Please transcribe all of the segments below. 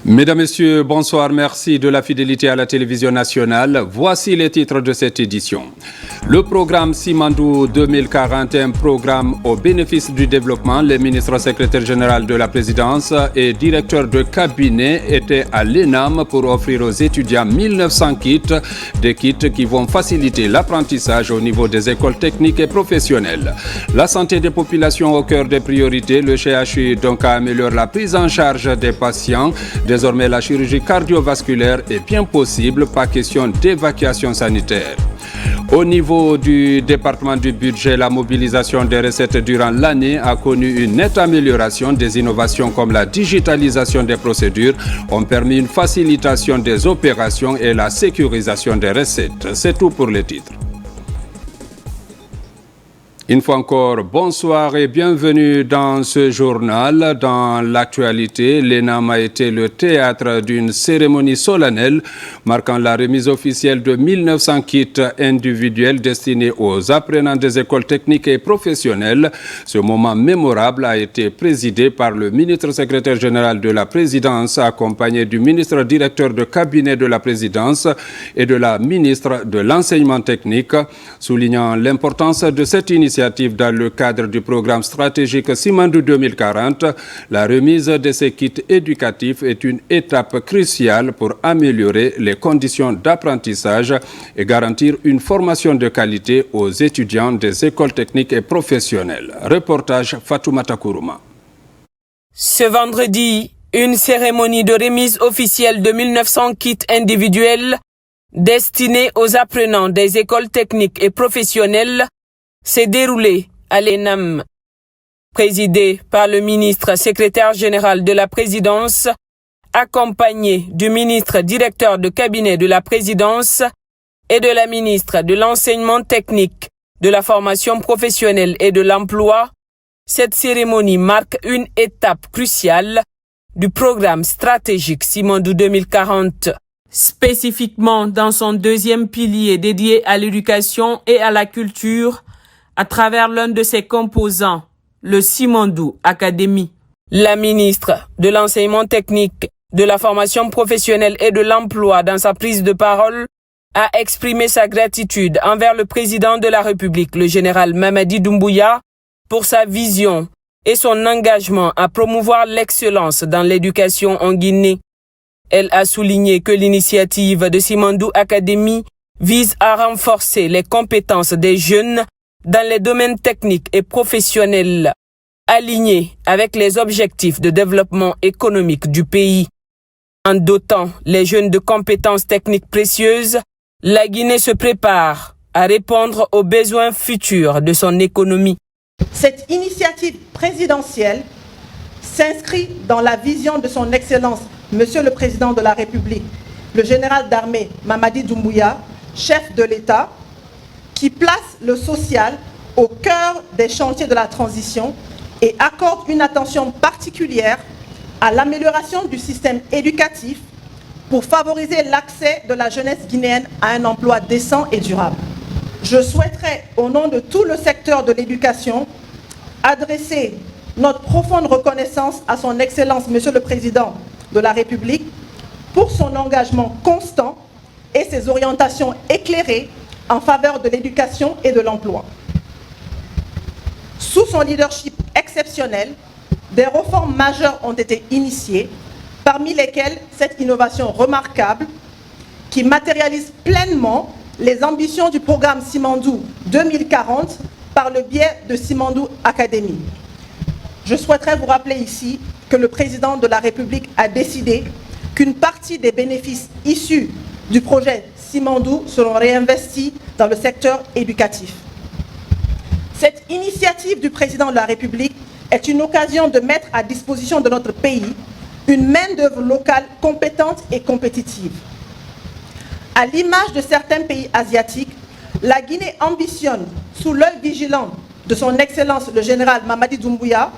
Mesdames, Messieurs, bonsoir. Merci de la fidélité à la télévision nationale. Voici les titres de cette édition. Le programme Simandou 2040 est un programme au bénéfice du développement. Les ministres secrétaires généraux de la présidence et directeurs de cabinet étaient à l'ENAM pour offrir aux étudiants 1900 kits, des kits qui vont faciliter l'apprentissage au niveau des écoles techniques et professionnelles. La santé des populations au cœur des priorités. Le CHU donc améliore la prise en charge des patients. Désormais, la chirurgie cardiovasculaire est bien possible, pas question d'évacuation sanitaire. Au niveau du département du budget, la mobilisation des recettes durant l'année a connu une nette amélioration. Des innovations comme la digitalisation des procédures ont permis une facilitation des opérations et la sécurisation des recettes. C'est tout pour les titres. Une fois encore, bonsoir et bienvenue dans ce journal. Dans l'actualité, l'ENAM a été le théâtre d'une cérémonie solennelle marquant la remise officielle de 1900 kits individuels destinés aux apprenants des écoles techniques et professionnelles. Ce moment mémorable a été présidé par le ministre secrétaire général de la présidence, accompagné du ministre directeur de cabinet de la présidence et de la ministre de l'enseignement technique, soulignant l'importance de cette initiative dans le cadre du programme stratégique Simandou 2040. La remise de ces kits éducatifs est une étape cruciale pour améliorer les conditions d'apprentissage et garantir une formation de qualité aux étudiants des écoles techniques et professionnelles. Reportage Fatoumata Kourouma. Ce vendredi, une cérémonie de remise officielle de 1900 kits individuels destinés aux apprenants des écoles techniques et professionnelles s'est déroulée à l'ENAM. Présidée par le ministre secrétaire général de la présidence, accompagné du ministre directeur de cabinet de la présidence et de la ministre de l'enseignement technique, de la formation professionnelle et de l'emploi, cette cérémonie marque une étape cruciale du programme stratégique Simandou 2040. Spécifiquement dans son deuxième pilier dédié à l'éducation et à la culture, à travers l'un de ses composants, le Simandou Academy. La ministre de l'enseignement technique, de la formation professionnelle et de l'emploi, dans sa prise de parole, a exprimé sa gratitude envers le président de la République, le général Mamadi Doumbouya, pour sa vision et son engagement à promouvoir l'excellence dans l'éducation en Guinée. Elle a souligné que l'initiative de Simandou Academy vise à renforcer les compétences des jeunes dans les domaines techniques et professionnels, alignés avec les objectifs de développement économique du pays. En dotant les jeunes de compétences techniques précieuses, la Guinée se prépare à répondre aux besoins futurs de son économie. Cette initiative présidentielle s'inscrit dans la vision de son Excellence, Monsieur le Président de la République, le général d'armée Mamadi Doumbouya, chef de l'État, qui place le social au cœur des chantiers de la transition et accorde une attention particulière à l'amélioration du système éducatif pour favoriser l'accès de la jeunesse guinéenne à un emploi décent et durable. Je souhaiterais, au nom de tout le secteur de l'éducation, adresser notre profonde reconnaissance à son Excellence, Monsieur le Président de la République, pour son engagement constant et ses orientations éclairées en faveur de l'éducation et de l'emploi. Sous son leadership exceptionnel, des réformes majeures ont été initiées, parmi lesquelles cette innovation remarquable qui matérialise pleinement les ambitions du programme Simandou 2040 par le biais de Simandou Academy. Je souhaiterais vous rappeler ici que le président de la République a décidé qu'une partie des bénéfices issus du projet Simandou seront réinvestis dans le secteur éducatif. Cette initiative du président de la République est une occasion de mettre à disposition de notre pays une main-d'œuvre locale compétente et compétitive. À l'image de certains pays asiatiques, la Guinée ambitionne, sous l'œil vigilant de son Excellence le général Mamadi Doumbouya,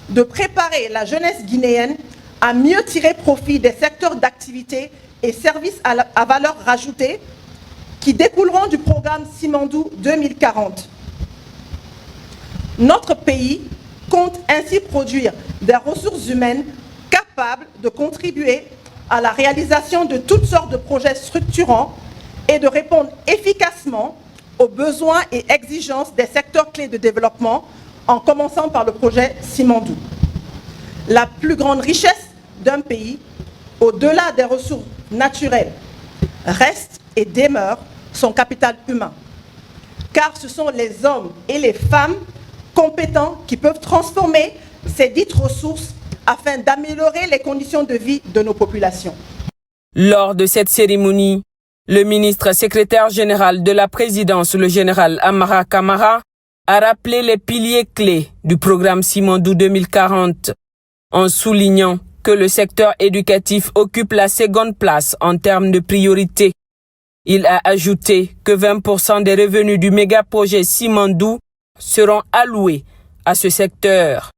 de préparer la jeunesse guinéenne à mieux tirer profit des secteurs d'activité et services à valeur rajoutée qui découleront du programme Simandou 2040. Notre pays compte ainsi produire des ressources humaines capables de contribuer à la réalisation de toutes sortes de projets structurants et de répondre efficacement aux besoins et exigences des secteurs clés de développement, en commençant par le projet Simandou. La plus grande richesse d'un pays, au-delà des ressources naturelles, reste et demeure son capital humain. Car ce sont les hommes et les femmes compétents qui peuvent transformer ces dites ressources afin d'améliorer les conditions de vie de nos populations. Lors de cette cérémonie, le ministre secrétaire général de la présidence, le général Amara Kamara, a rappelé les piliers clés du programme Simandou 2040, en soulignant que le secteur éducatif occupe la seconde place en termes de priorité. Il a ajouté que 20% des revenus du méga-projet Simandou seront alloués à ce secteur.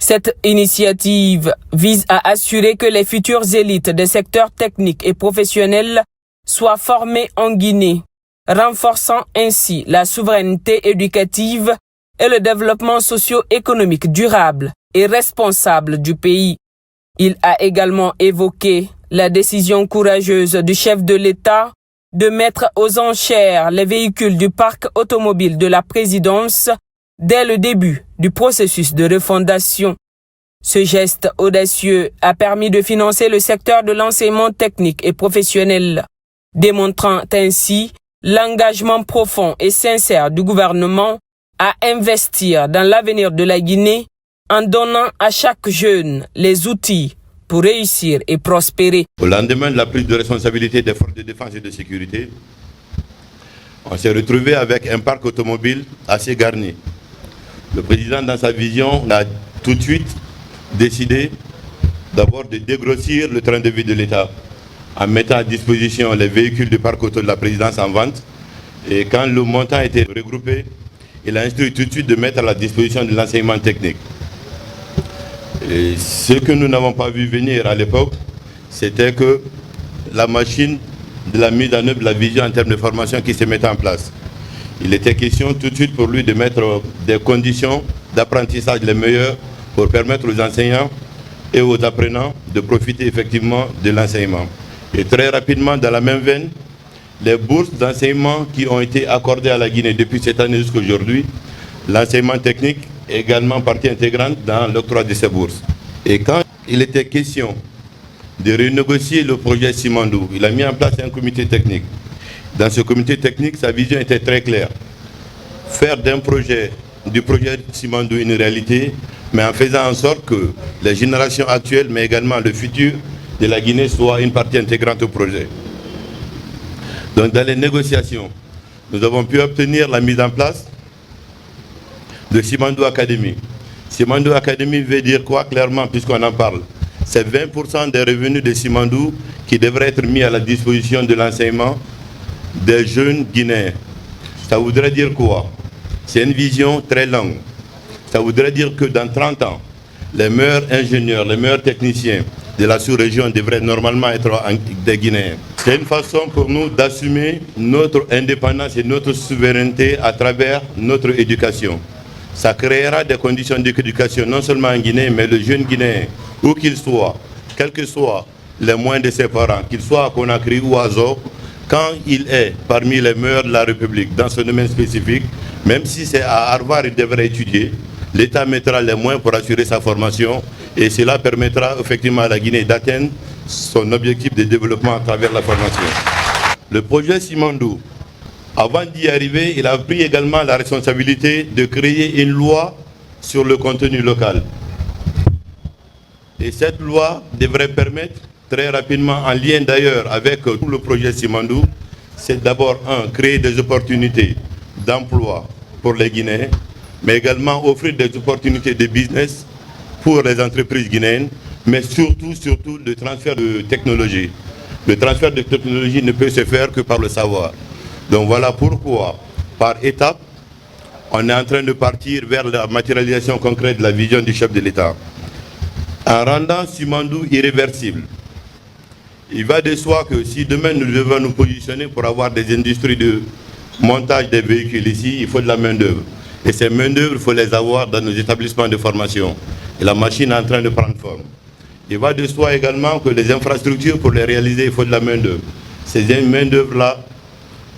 Cette initiative vise à assurer que les futures élites des secteurs techniques et professionnels soient formées en Guinée, renforçant ainsi la souveraineté éducative et le développement socio-économique durable et responsable du pays. Il a également évoqué la décision courageuse du chef de l'État de mettre aux enchères les véhicules du parc automobile de la présidence dès le début du processus de refondation. Ce geste audacieux a permis de financer le secteur de l'enseignement technique et professionnel, démontrant ainsi l'engagement profond et sincère du gouvernement à investir dans l'avenir de la Guinée en donnant à chaque jeune les outils pour réussir et prospérer. Au lendemain de la prise de responsabilité des forces de défense et de sécurité, on s'est retrouvé avec un parc automobile assez garni. Le président, dans sa vision, a tout de suite décidé d'abord de dégrossir le train de vie de l'État en mettant à disposition les véhicules du parc auto de la présidence en vente. Et quand le montant a été regroupé, il a instruit tout de suite de mettre à la disposition de l'enseignement technique. Et ce que nous n'avons pas vu venir à l'époque, c'était que la machine de la mise en œuvre de la vision en termes de formation qui se mettait en place. Il était question tout de suite pour lui de mettre des conditions d'apprentissage les meilleures pour permettre aux enseignants et aux apprenants de profiter effectivement de l'enseignement. Et très rapidement, dans la même veine, les bourses d'enseignement qui ont été accordées à la Guinée depuis cette année jusqu'à aujourd'hui, l'enseignement technique est également partie intégrante dans l'octroi de ces bourses. Et quand il était question de renégocier le projet Simandou, il a mis en place un comité technique. Dans ce comité technique, sa vision était très claire. Faire du projet Simandou une réalité, mais en faisant en sorte que les générations actuelles, mais également le futur de la Guinée soient une partie intégrante au projet. Donc dans les négociations, nous avons pu obtenir la mise en place de Simandou Academy. Simandou Academy veut dire quoi clairement, puisqu'on en parle? C'est 20% des revenus de Simandou qui devraient être mis à la disposition de l'enseignement des jeunes Guinéens. Ça voudrait dire quoi? C'est une vision très longue. Ça voudrait dire que dans 30 ans, les meilleurs ingénieurs, les meilleurs techniciens de la sous-région devraient normalement être des Guinéens. C'est une façon pour nous d'assumer notre indépendance et notre souveraineté à travers notre éducation. Ça créera des conditions d'éducation non seulement en Guinée, mais le jeune Guinéen, où qu'il soit, quels que soient les moyens de ses parents, qu'il soit à Conakry ou à Zo, quand il est parmi les meilleurs de la République dans ce domaine spécifique, même si c'est à Harvard il devrait étudier, l'État mettra les moyens pour assurer sa formation et cela permettra effectivement à la Guinée d'atteindre son objectif de développement à travers la formation. Le projet Simandou, avant d'y arriver, il a pris également la responsabilité de créer une loi sur le contenu local. Et cette loi devrait permettre très rapidement, en lien d'ailleurs avec tout le projet Simandou, c'est d'abord, créer des opportunités d'emploi pour les Guinéens, mais également offrir des opportunités de business pour les entreprises guinéennes, mais surtout le transfert de technologie. Le transfert de technologie ne peut se faire que par le savoir. Donc voilà pourquoi, par étapes, on est en train de partir vers la matérialisation concrète de la vision du chef de l'État. En rendant Simandou irréversible, Il va de soi que si demain nous devons nous positionner pour avoir des industries de montage des véhicules ici, il faut de la main-d'œuvre. Et ces main-d'œuvre, il faut les avoir dans nos établissements de formation. Et la machine est en train de prendre forme. Il va de soi également que les infrastructures, pour les réaliser, il faut de la main-d'œuvre. Ces main-d'œuvre-là,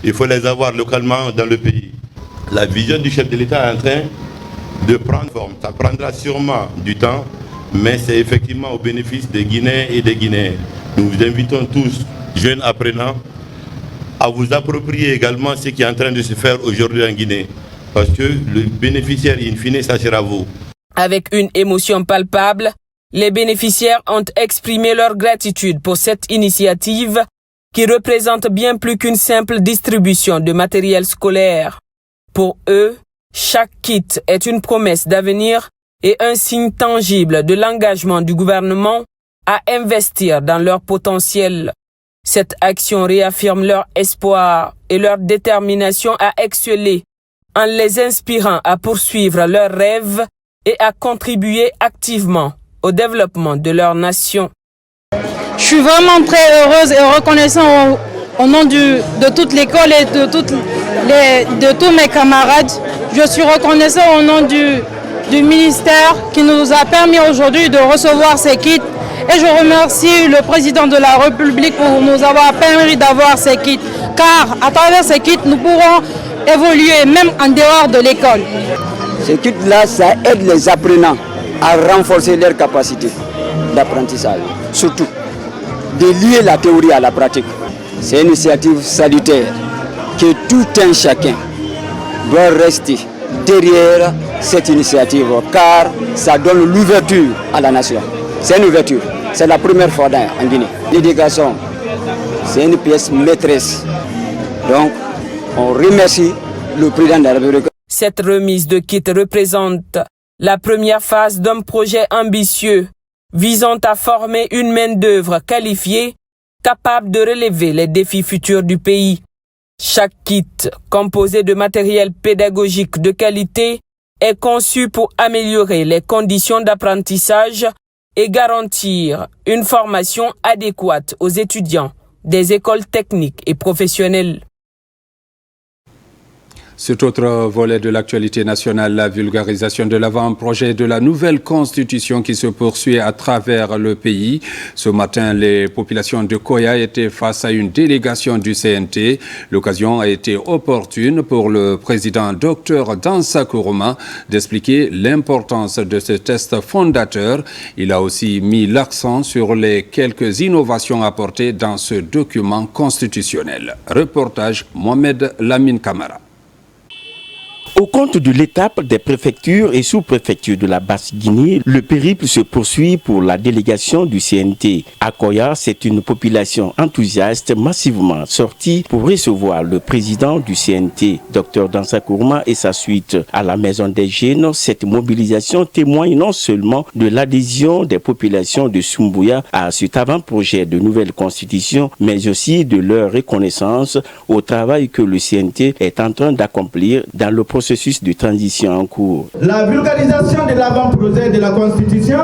il faut les avoir localement dans le pays. La vision du chef de l'État est en train de prendre forme. Ça prendra sûrement du temps, mais c'est effectivement au bénéfice des Guinéens et des Guinéens. Nous vous invitons tous, jeunes apprenants, à vous approprier également ce qui est en train de se faire aujourd'hui en Guinée. Parce que le bénéficiaire, in fine, ça sera vous. Avec une émotion palpable, les bénéficiaires ont exprimé leur gratitude pour cette initiative qui représente bien plus qu'une simple distribution de matériel scolaire. Pour eux, chaque kit est une promesse d'avenir et un signe tangible de l'engagement du gouvernement à investir dans leur potentiel. Cette action réaffirme leur espoir et leur détermination à exceller en les inspirant à poursuivre leurs rêves et à contribuer activement au développement de leur nation. Je suis vraiment très heureuse et reconnaissante au nom de toute l'école et de tous mes camarades. Je suis reconnaissant au nom du ministère qui nous a permis aujourd'hui de recevoir ces kits. Et je remercie le président de la République pour nous avoir permis d'avoir ces kits. Car à travers ces kits, nous pourrons évoluer même en dehors de l'école. Ces kits-là, ça aide les apprenants à renforcer leur capacité d'apprentissage. Surtout, de lier la théorie à la pratique. C'est une initiative salutaire que tout un chacun doit rester derrière cette initiative car ça donne l'ouverture à la nation. C'est une ouverture. C'est la première fois en Guinée. L'éducation, c'est une pièce maîtresse. Donc, on remercie le président de la République. Cette remise de kit représente la première phase d'un projet ambitieux visant à former une main-d'œuvre qualifiée capable de relever les défis futurs du pays. Chaque kit, composé de matériel pédagogique de qualité, est conçu pour améliorer les conditions d'apprentissage et garantir une formation adéquate aux étudiants des écoles techniques et professionnelles. Cet autre volet de l'actualité nationale, la vulgarisation de l'avant-projet de la nouvelle constitution qui se poursuit à travers le pays. Ce matin, les populations de Koya étaient face à une délégation du CNT. L'occasion a été opportune pour le président Dr Dansa Kourouma d'expliquer l'importance de ce test fondateur. Il a aussi mis l'accent sur les quelques innovations apportées dans ce document constitutionnel. Reportage Mohamed Lamine Kamara. Au compte de l'étape des préfectures et sous-préfectures de la Basse-Guinée, le périple se poursuit pour la délégation du CNT. À Koya, c'est une population enthousiaste massivement sortie pour recevoir le président du CNT, Dr Dansa Kourouma, et sa suite. À la Maison des Jeunes, cette mobilisation témoigne non seulement de l'adhésion des populations de Soumbouya à cet avant-projet de nouvelle constitution, mais aussi de leur reconnaissance au travail que le CNT est en train d'accomplir dans le processus de transition en cours. La vulgarisation de l'avant-projet de la Constitution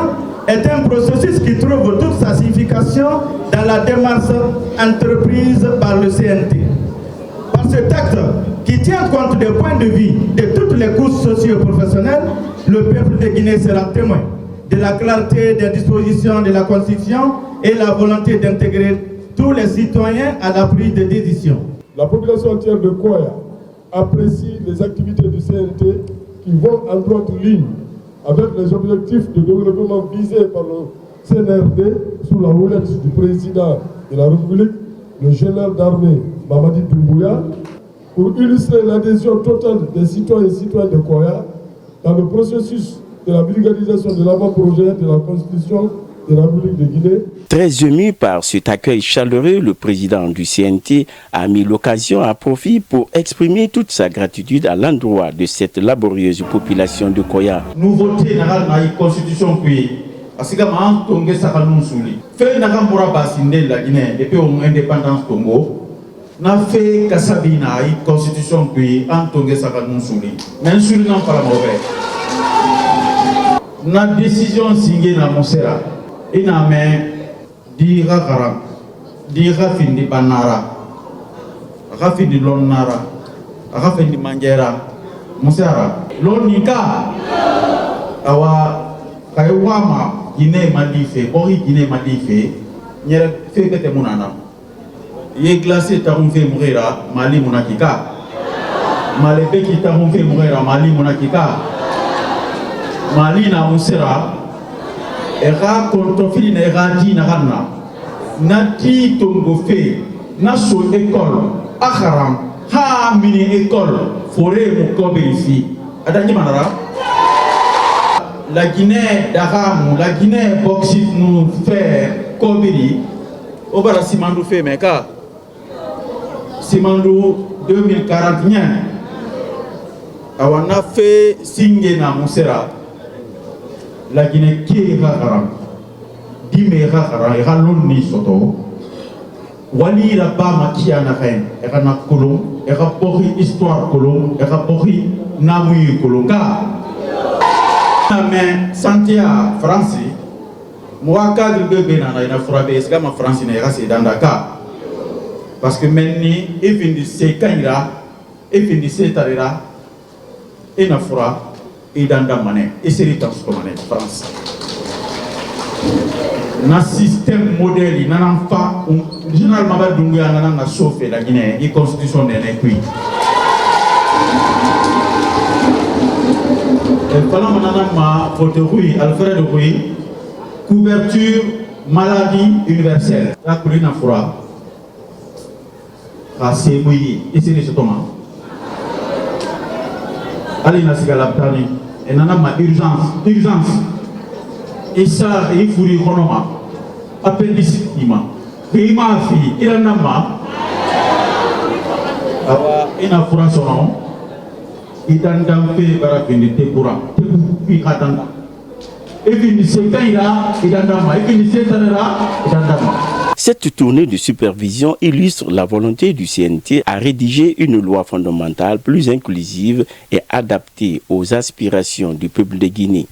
est un processus qui trouve toute sa signification dans la démarche entreprise par le CNT. Par ce texte qui tient compte des points de vue de toutes les couches socio-professionnelles, le peuple de Guinée sera témoin de la clarté des dispositions de la Constitution et la volonté d'intégrer tous les citoyens à la prise de décision. La population entière de Koya apprécie les activités du CNT qui vont en droite ligne avec les objectifs de développement visés par le CNRD sous la houlette du président de la République, le général d'armée Mamadi Doumbouya, pour illustrer l'adhésion totale des citoyens et citoyennes de Koya dans le processus de la vulgarisation de l'avant-projet de la Constitution de la République de Guinée. Très ému par cet accueil chaleureux, le président du CNT a mis l'occasion à profit pour exprimer toute sa gratitude à l'endroit de cette laborieuse population de Koya. Nouveauté dans la Constitution, parce que maintenant, on a fait la Guinée depuis l'indépendance Congo. On a fait la Constitution, puis on a fait mais on n'a pas la décision signée dans mon Sera. Il n'a même dit di Rafindi Banara, Rafindi Lonara, Rafindi Mangera, Musara, Lonika, Awa Kaiwama, Guinée Madife, Bori Guinée Madife, Nyere Fekete Munana. Yé glacé Tarumfe Mourera, Mali Monakika. Malebeki Tarumfe Mourera, Mali Monakika. Mali na Musera, Era Kontofili na Era Di Narana. Nati Tongofe, Naso École, Akharam, Ha Mini École, Forêt Mokobe ici. Adani Manara. La Guinée d'Aram, la Guinée Bauxite nous fait Kobiri. Au bas de Simandou fait Meka. Simandou 2041. On a fait Singena Moussera. La Guinée qui est Rakaram. Dime Rakaram, et Raloni Soto. Wali la Bama qui a na reine. Et Rana Kolom. Et Rapori Histoire Kolom. Et Rapori Namui Kolonga. Mais Santia, France. Moi, cadre de Benana, il a frappé, est-ce que ma France n'est pas dans Dakar? Parce que maintenant, il finit ses candidat, il finit ses tarira, et n'a fera, et dans la monnaie, et c'est l'état de la France. Dans le système modèle, il n'y a pas, généralement, il y a chauffé la Guinée, et la constitution n'est pas. Et pendant que je suis Alfred Rouy, couverture maladie universelle. La colline a froid. C'est mouillé. Ici, c'est Thomas. Allez, na sigalaptani. Et nana ma urgence. Et ça, il faut dire qu'on a appendicite. Et ma fille, il en a ma. Il a froid son nom. Il a fait barabine de courant. Il a Cette tournée de supervision illustre la volonté du CNT à rédiger une loi fondamentale plus inclusive et adaptée aux aspirations du peuple de Guinée.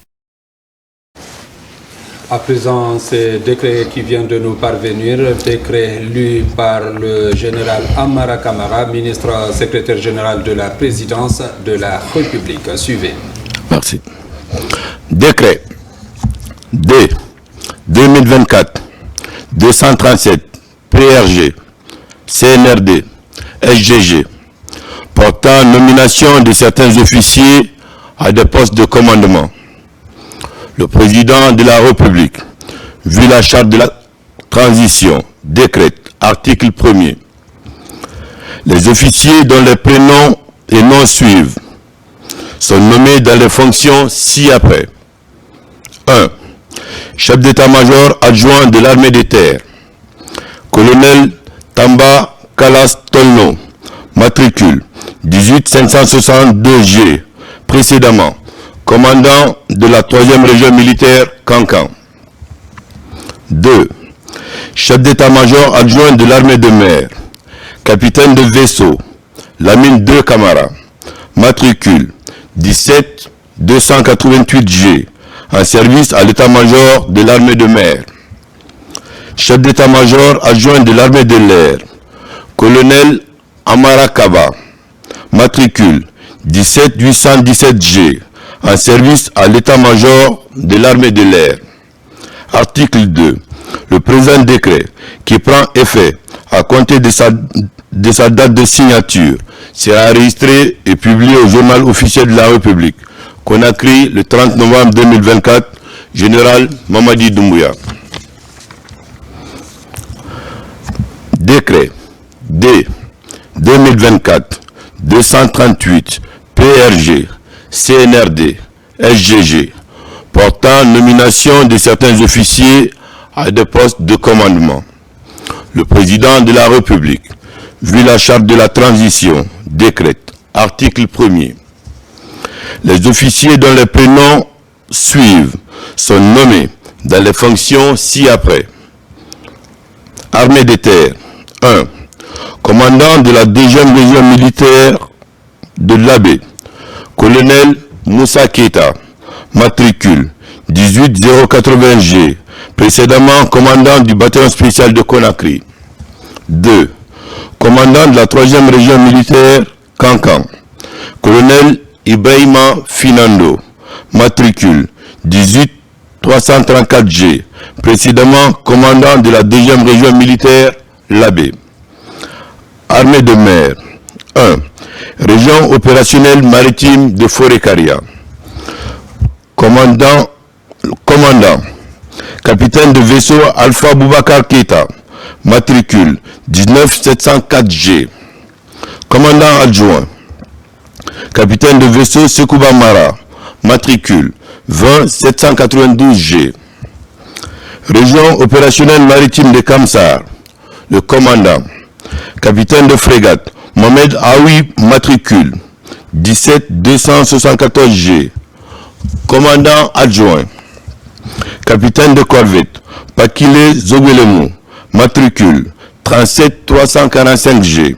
À présent, ce décret qui vient de nous parvenir, décret lu par le général Amara Kamara, ministre secrétaire général de la présidence de la République. Suivez. Merci. Décret D 2024-237 PRG CNRD SGG portant nomination de certains officiers à des postes de commandement. Le président de la République, vu la charte de la transition, décrète, article 1er, les officiers dont les prénoms et noms suivent sont nommés dans les fonctions ci-après. 1. Chef d'état-major adjoint de l'armée des terres. Colonel Tamba Kalas Tolno, matricule 18562G, précédemment commandant de la 3e région militaire Kankan. 2. Chef d'état-major adjoint de l'armée de mer. Capitaine de vaisseau, Lamine 2 Camara, matricule 17288G, en service à l'état-major de l'armée de mer. Chef d'état-major adjoint de l'armée de l'air, colonel Amara Kaba, matricule 17817G, en service à l'état-major de l'armée de l'air. Article 2. Le présent décret, qui prend effet à compter de sa date de signature, sera enregistré et publié au journal officiel de la République. Conakry, le 30 novembre 2024, Général Mamadi Doumbouya. Décret D 2024-238 PRG CNRD SGG portant nomination de certains officiers à des postes de commandement. Le président de la République, vu la charte de la transition, décrète, article 1er, les officiers dont les prénoms suivent sont nommés dans les fonctions ci-après. Armée des terres. 1. Commandant de la 2e région militaire de l'Abbé, colonel Moussa Keita, matricule 18080G, précédemment commandant du bataillon spécial de Conakry. 2. Commandant de la 3e région militaire, Kankan, colonel Ibrahima Finando, matricule 18334G, précédemment commandant de la 2e région militaire, Labé. Armée de mer, 1. Région opérationnelle maritime de Forêt-Caria. Commandant, capitaine de vaisseau Alpha Boubacar Keita, matricule 19704G. Commandant adjoint, capitaine de vaisseau Sekouba Mara, matricule 20792G. Région opérationnelle maritime de Kamsar, le commandant, capitaine de frégate Mohamed Aoui, matricule 17274G. Commandant adjoint, capitaine de corvette Pakile Zoguelemou, matricule 37345G.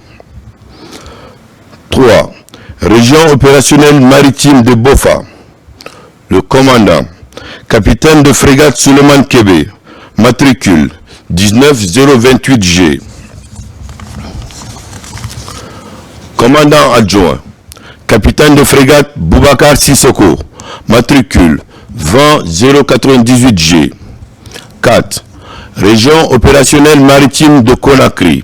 3. Région opérationnelle maritime de Bofa, le commandant, capitaine de frégate Suleiman Kébé, matricule 19028G. Commandant adjoint, capitaine de frégate Boubacar Sissoko, matricule 20098G. 4. Région opérationnelle maritime de Conakry,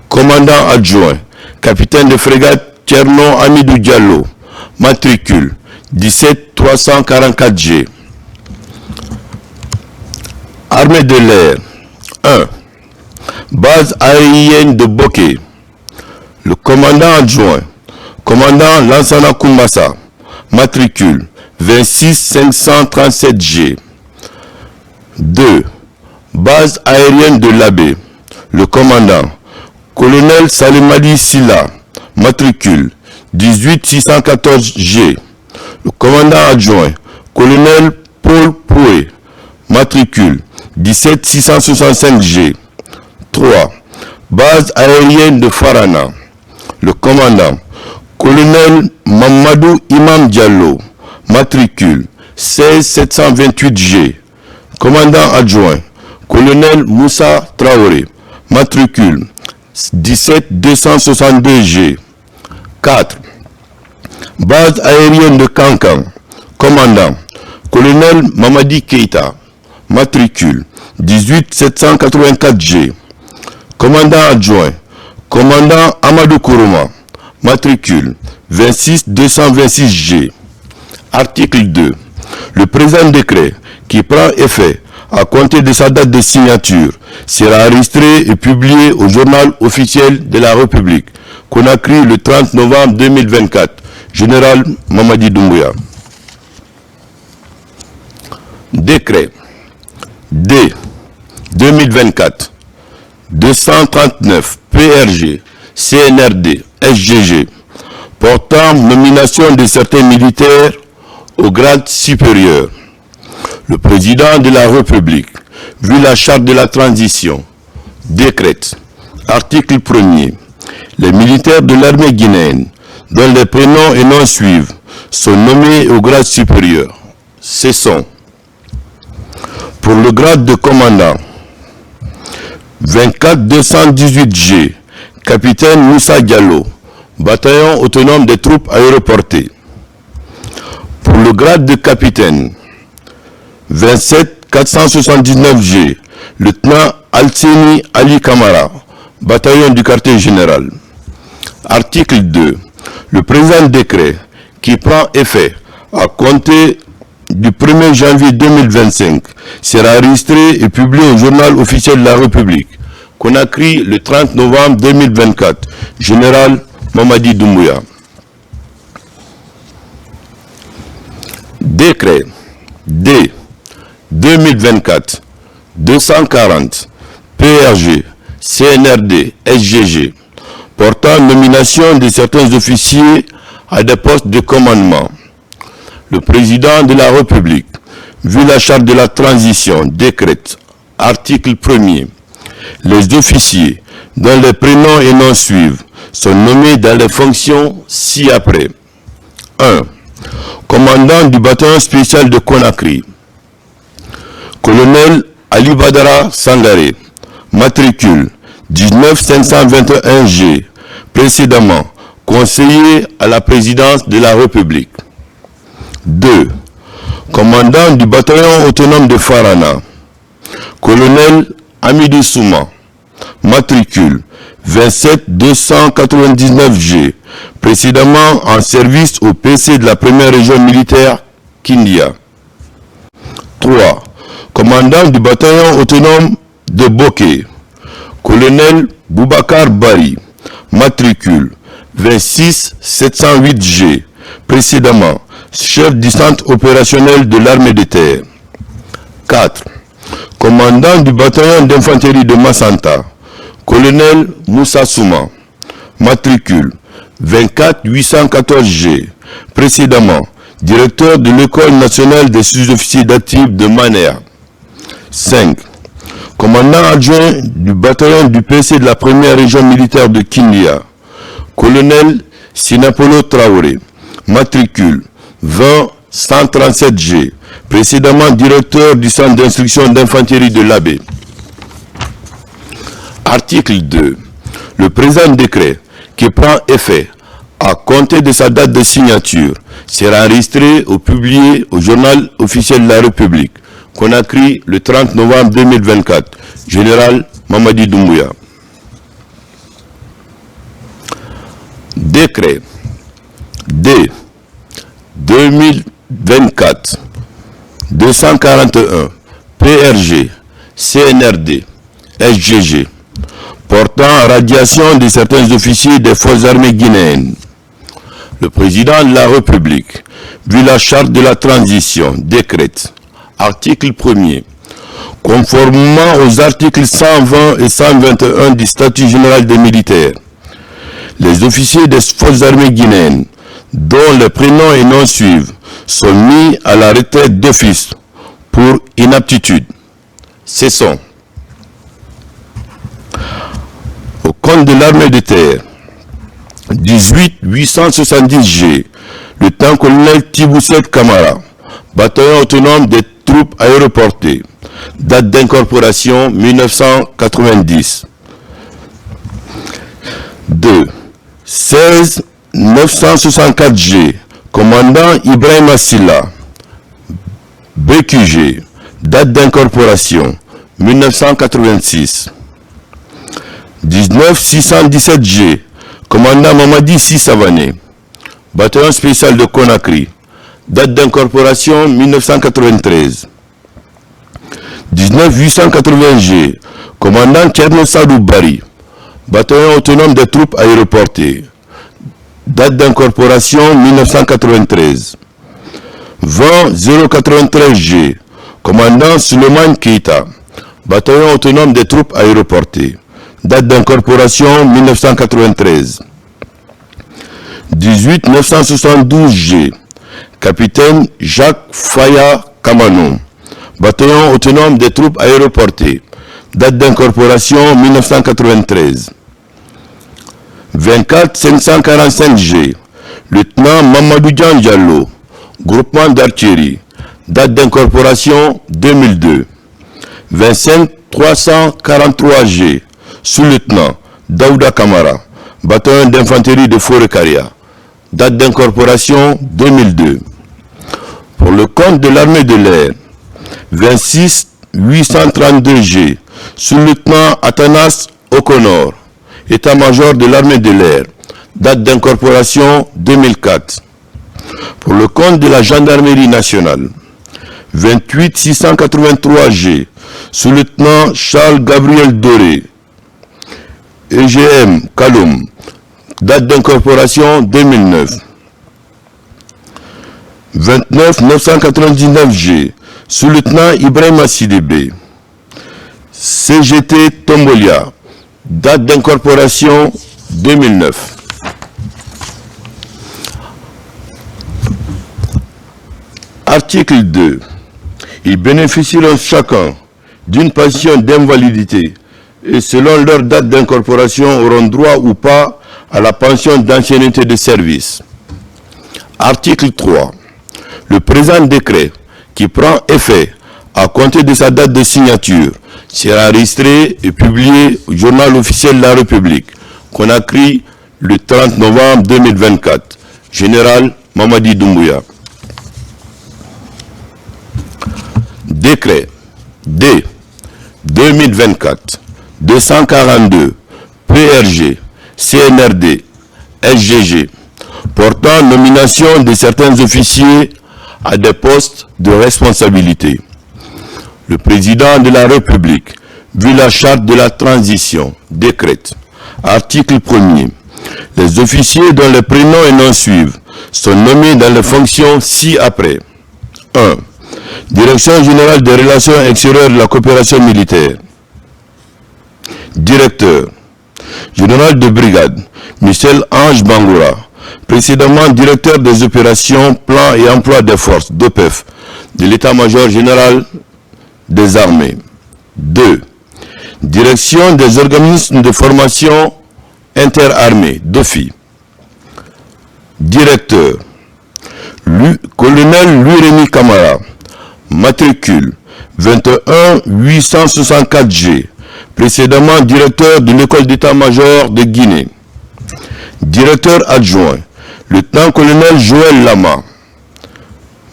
commandant adjoint, capitaine de frégate Tcherno Amidou Diallo, matricule 17344G. Armée de l'air, 1. Base aérienne de Boké, le commandant adjoint, commandant Lansana Koumbassa, matricule 26537G. 2. Base aérienne de Labé, le commandant, colonel Salimadi Silla, matricule 18614G. Le commandant adjoint, colonel Paul Poué, matricule 17665G. 3. Base aérienne de Farana, le commandant, colonel Mamadou Imam Diallo, matricule 16728G. Commandant adjoint, colonel Moussa Traoré, matricule 17262G. 4. Base aérienne de Kankan, commandant, colonel Mamadi Keita, matricule 18784G. Commandant adjoint, commandant Amadou Kourouma, matricule 26226G. Article 2. Le présent décret, qui prend effet à compter de sa date de signature, sera enregistré et publié au journal officiel de la République, Conakry, le 30 novembre 2024. Général Mamadi Doumbouya. Décret D 2024 239 PRG CNRD SGG portant nomination de certains militaires au grade supérieur. Le président de la République, vu la charte de la transition, décrète, article 1er, les militaires de l'armée guinéenne, dont les prénoms et noms suivent, sont nommés au grade supérieur. Ce sont, pour le grade de commandant, 24218G, capitaine Moussa Diallo, bataillon autonome des troupes aéroportées. Pour le grade de capitaine, 27479G, lieutenant Alseni Ali Kamara, bataillon du quartier général. Article 2. Le présent décret, qui prend effet à compter du 1er janvier 2025, sera enregistré et publié au journal officiel de la République, Conakry, le 30 novembre 2024. Général Mamadi Doumbouya. Décret D 2024 240 PRG CNRD SGG portant nomination de certains officiers à des postes de commandement. Le président de la République, vu la charte de la transition, décrète, article 1er, les officiers dont les prénoms et noms suivent sont nommés dans les fonctions ci-après. 1. Commandant du bataillon spécial de Conakry, colonel Ali Badara Sangaré, matricule 19521G, précédemment conseiller à la présidence de la République. 2. Commandant du bataillon autonome de Farana, colonel Amidou Souma, matricule 27299G, précédemment en service au PC de la première région militaire Kindia. 3. Commandant du bataillon autonome de Boké, colonel Boubacar Bari, matricule 26708G, précédemment chef du centre opérationnel de l'armée de terre. 4. Commandant du bataillon d'infanterie de Massanta, colonel Moussa Souma, matricule 24814G, précédemment directeur de l'école nationale des sous-officiers d'actifs de Manéa. 5. Commandant adjoint du bataillon du PC de la première région militaire de Kindia, colonel Sinapolo Traoré, matricule 20137G, précédemment directeur du centre d'instruction d'infanterie de l'Abbé. Article 2. Le présent décret, qui prend effet à compter de sa date de signature, sera enregistré ou publié au journal officiel de la République, Conakry, le 30 novembre 2024. Général Mamadi Doumbouya. Décret D 2024 241 PRG CNRD SGG portant radiation de certains officiers des forces armées guinéennes. Le président de la République, vu la charte de la transition, décrète, article 1er, conformément aux articles 120 et 121 du statut général des militaires, les officiers des forces armées guinéennes, dont les prénoms et noms suivent, sont mis à la retraite d'office pour inaptitude. Ce sont au compte de l'armée de terre 18870G, lieutenant-colonel Tibousset Kamara, bataillon autonome des troupes aéroportées, date d'incorporation 1990. 2. 16964G, commandant Ibrahim Assila, BQG, date d'incorporation 1986. 19617G, commandant Mamadi Sissavané, bataillon spécial de Conakry, date d'incorporation 1993. 19880G, commandant Tcherno Sadou Bari, bataillon autonome des troupes aéroportées, date d'incorporation 1993. 20093G, commandant Suleiman Keita, bataillon autonome des troupes aéroportées, date d'incorporation 1993. 18972G, capitaine Jacques Faya Kamanou, bataillon autonome des troupes aéroportées, date d'incorporation 1993. 24545G, lieutenant Mamadou Diallo, groupement d'artillerie, date d'incorporation 2002. 25343G, sous-lieutenant Daouda Kamara, bataillon d'infanterie de Forêt-Caria, date d'incorporation 2002. Pour le compte de l'armée de l'air, 26832G, sous-lieutenant Athanas Okonor, état-major de l'armée de l'air, date d'incorporation 2004. Pour le compte de la gendarmerie nationale, 28683G, sous-lieutenant Charles Gabriel Doré, EGM Kaloum, date d'incorporation 2009. 29999G, sous-lieutenant Ibrahim Sidibé, CGT Tombolia, date d'incorporation 2009. Article 2. Ils bénéficieront chacun d'une pension d'invalidité et selon leur date d'incorporation auront droit ou pas à la pension d'ancienneté de service. Article 3. Le présent décret, qui prend effet à compter de sa date de signature, sera enregistré et publié au journal officiel de la République, Conakry, le 30 novembre 2024. Général Mamadi Doumbouya. Décret D 2024-242 PRG CNRD SGG portant nomination de certains officiers à des postes de responsabilité. Le président de la République, vu la charte de la transition, décrète, article 1er, les officiers dont les prénoms et noms suivent sont nommés dans les fonctions ci-après. 1. Direction générale des relations extérieures de la coopération militaire. Directeur général de brigade, Michel Ange Bangoura, précédemment directeur des opérations, plans et emploi des forces, d'OPEF, de l'état-major général des armées. 2. Direction des organismes de formation interarmées, DOFI. Directeur, colonel Louis-Rémy Camara, matricule 21 864G, précédemment directeur de l'école d'état-major de Guinée. Directeur adjoint, lieutenant-colonel Joël Lama,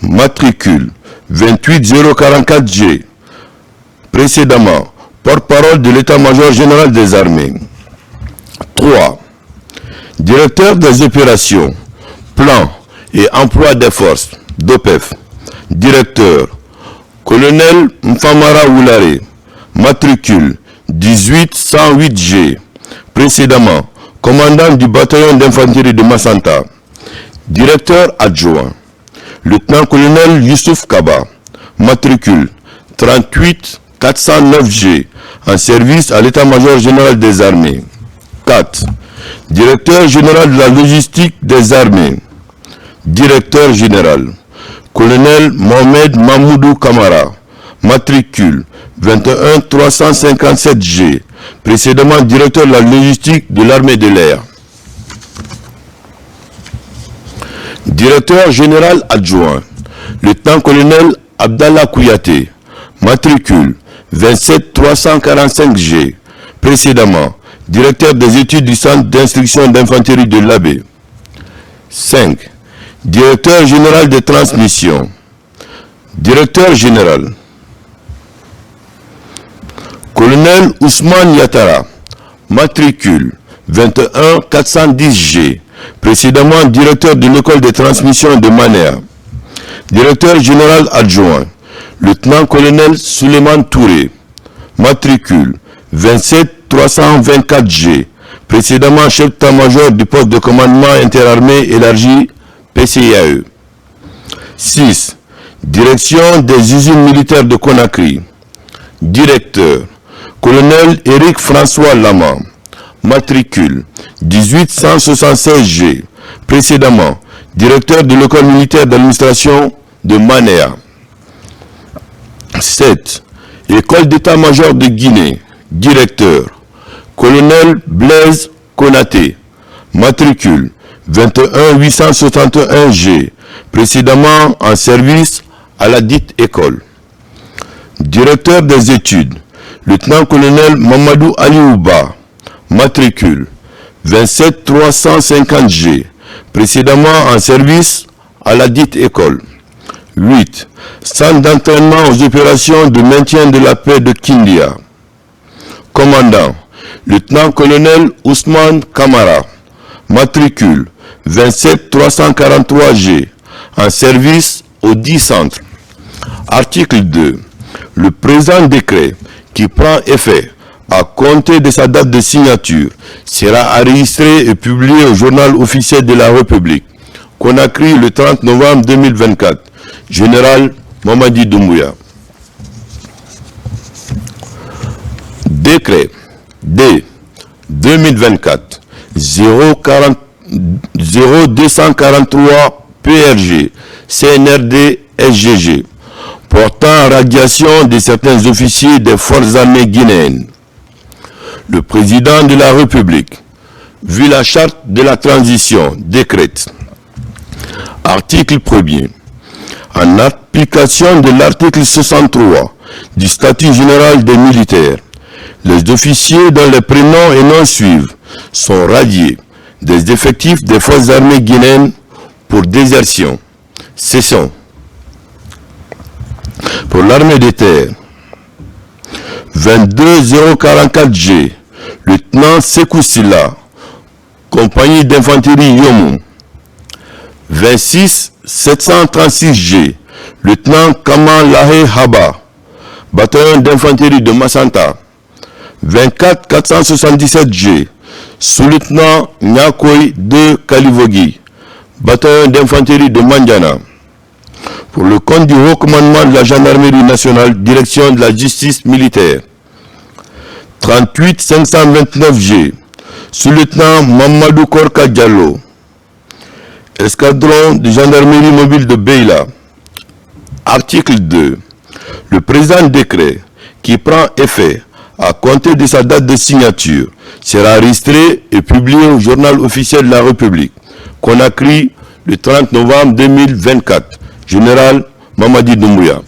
matricule 28044G, précédemment porte-parole de l'état-major général des armées. 3. Directeur des opérations, plans et emploi des forces, d'OPEF. Directeur, colonel Mfamara Oulare, matricule 18108G, précédemment commandant du bataillon d'infanterie de Massanta. Directeur adjoint, lieutenant-colonel Youssouf Kaba, matricule 38409G, en service à l'état-major général des armées. 4. Directeur général de la logistique des armées. Directeur général, colonel Mohamed Mamoudou Kamara, matricule 21357G, précédemment directeur de la logistique de l'armée de l'air. Directeur général adjoint, lieutenant-colonel Abdallah Kouyaté, matricule 27345G, précédemment directeur des études du centre d'instruction d'infanterie de l'Abbé. 5. Directeur général des transmissions. Directeur général, colonel Ousmane Yatara, matricule 21410G, précédemment directeur de l'école de transmission de Manéa. Directeur général adjoint, lieutenant-colonel Souleymane Touré, matricule 27324G, précédemment chef d'état-major du poste de commandement interarmé élargi PCIAE. 6. Direction des usines militaires de Conakry. Directeur, colonel Éric François Lama, matricule 18176G, précédemment directeur de l'école militaire d'administration de Manéa. 7. École d'état-major de Guinée. Directeur, colonel Blaise Konaté, matricule 21861G, précédemment en service à la dite école. Directeur des études, lieutenant-colonel Mamadou Aliouba, matricule 27350G, précédemment en service à la dite école. 8. Centre d'entraînement aux opérations de maintien de la paix de Kindia. Commandant, lieutenant-colonel Ousmane Kamara, matricule 27343G, en service au 10 centres. Article 2. Le présent décret, qui prend effet à compter de sa date de signature, sera enregistré et publié au journal officiel de la République, Conakry, le 30 novembre 2024. Général Mamadi Doumbouya. Décret D 2024 0243 PRG CNRD SGG portant radiation de certains officiers des forces armées guinéennes. Le président de la République, vu la charte de la transition, décrète. Article 1er. En application de l'article 63 du statut général des militaires. Les officiers dont les prénoms et noms suivent sont radiés des effectifs des forces armées guinéennes pour désertion. Cessons. Pour l'armée des terres, 22044G, lieutenant Sekou Silla, compagnie d'infanterie Yomo. 26736G, lieutenant Kamal Lahé Haba, bataillon d'infanterie de Massanta. 24477G, sous-lieutenant Nyakoy de Kalivogi, bataillon d'infanterie de Mandiana. Pour le compte du haut commandement de la gendarmerie nationale, direction de la justice militaire. 38529G, sous-lieutenant Mamadou Korka Diallo, escadron de gendarmerie mobile de Beila. Article 2. Le présent décret, qui prend effet à compter de sa date de signature, sera enregistré et publié au journal officiel de la République. Conakry, le 30 novembre 2024. Général Mamadi Doumbouya.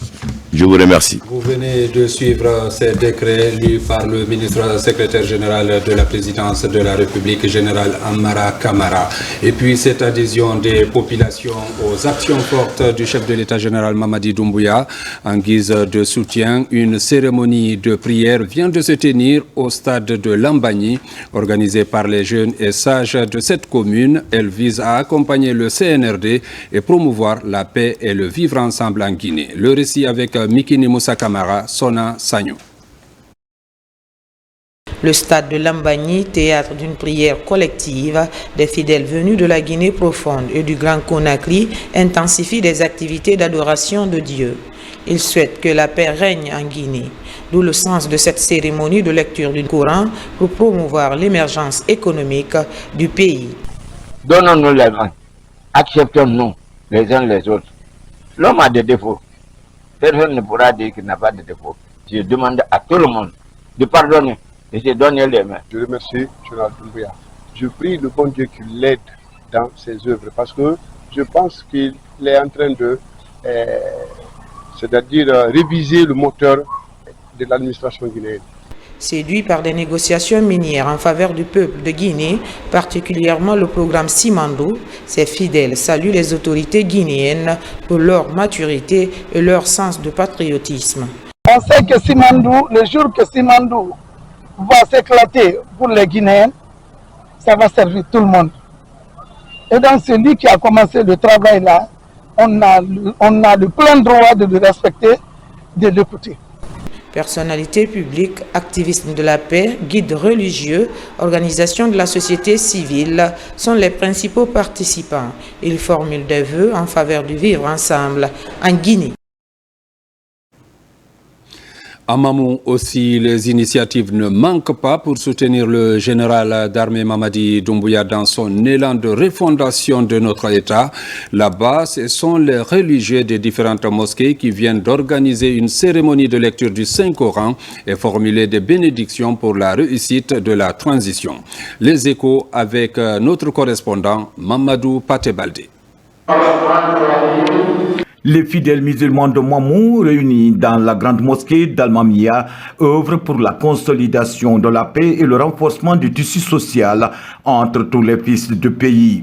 Je vous remercie. Vous venez de suivre ces décrets lus par le ministre secrétaire général de la présidence de la République, général Amara Kamara. Et puis cette adhésion des populations aux actions fortes du chef de l'État général Mamadi Doumbouya en guise de soutien. Une cérémonie de prière vient de se tenir au stade de Lambagny, organisée par les jeunes et sages de cette commune. Elle vise à accompagner le CNRD et promouvoir la paix et le vivre ensemble en Guinée. Le récit avec Mikini Moussa Kamara, Sona Sagno. Le stade de Lambagny, théâtre d'une prière collective, des fidèles venus de la Guinée profonde et du Grand Conakry intensifient des activités d'adoration de Dieu. Ils souhaitent que la paix règne en Guinée, d'où le sens de cette cérémonie de lecture du Coran pour promouvoir l'émergence économique du pays. Donnons-nous les mains, acceptons-nous les uns les autres. L'homme a des défauts. Personne ne pourra dire qu'il n'a pas de défaut. Je demande à tout le monde de pardonner et de donner les mains. Je remercie Général Doumbouya. Je prie le bon Dieu qu'il l'aide dans ses œuvres parce que je pense qu'il est en train de, c'est-à-dire réviser le moteur de l'administration guinéenne. Séduit par des négociations minières en faveur du peuple de Guinée, particulièrement le programme Simandou, ses fidèles saluent les autorités guinéennes pour leur maturité et leur sens de patriotisme. On sait que Simandou, le jour que Simandou va s'éclater pour les Guinéens, ça va servir tout le monde. Et donc celui qui a commencé le travail là, on a le plein droit de le respecter, de l'écouter. Personnalités publiques, activistes de la paix, guides religieux, organisations de la société civile sont les principaux participants. Ils formulent des vœux en faveur du vivre ensemble en Guinée. À Mamou aussi, les initiatives ne manquent pas pour soutenir le général d'armée Mamadi Doumbouya dans son élan de refondation de notre État. Là-bas, ce sont les religieux des différentes mosquées qui viennent d'organiser une cérémonie de lecture du Saint-Coran et formuler des bénédictions pour la réussite de la transition. Les échos avec notre correspondant Mamadou Patebalde. Les fidèles musulmans de Mamou, réunis dans la grande mosquée d'Al-Mamia, œuvrent pour la consolidation de la paix et le renforcement du tissu social entre tous les fils du pays.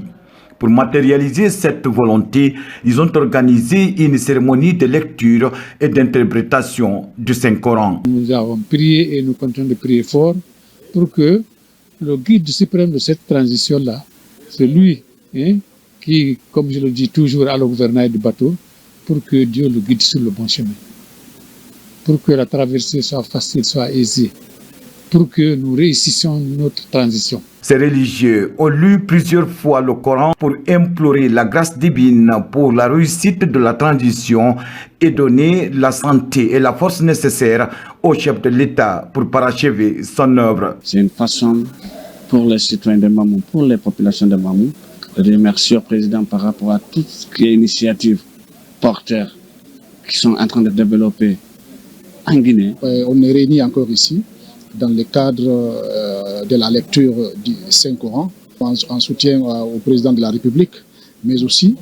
Pour matérialiser cette volonté, ils ont organisé une cérémonie de lecture et d'interprétation du Saint-Coran. Nous avons prié et nous continuons de prier fort pour que le guide suprême de cette transition-là, c'est lui qui, comme je le dis toujours, a le gouvernail du bateau, pour que Dieu le guide sur le bon chemin, pour que la traversée soit facile, soit aisée, pour que nous réussissions notre transition. Ces religieux ont lu plusieurs fois le Coran pour implorer la grâce divine pour la réussite de la transition et donner la santé et la force nécessaires au chef de l'État pour parachever son œuvre. C'est une façon pour les citoyens de Mamou, pour les populations de Mamou, de remercier le président par rapport à toutes les initiatives porteurs qui sont en train de développer en Guinée. On est réunis encore ici dans le cadre de la lecture du Saint-Coran en soutien au président de la République, mais aussi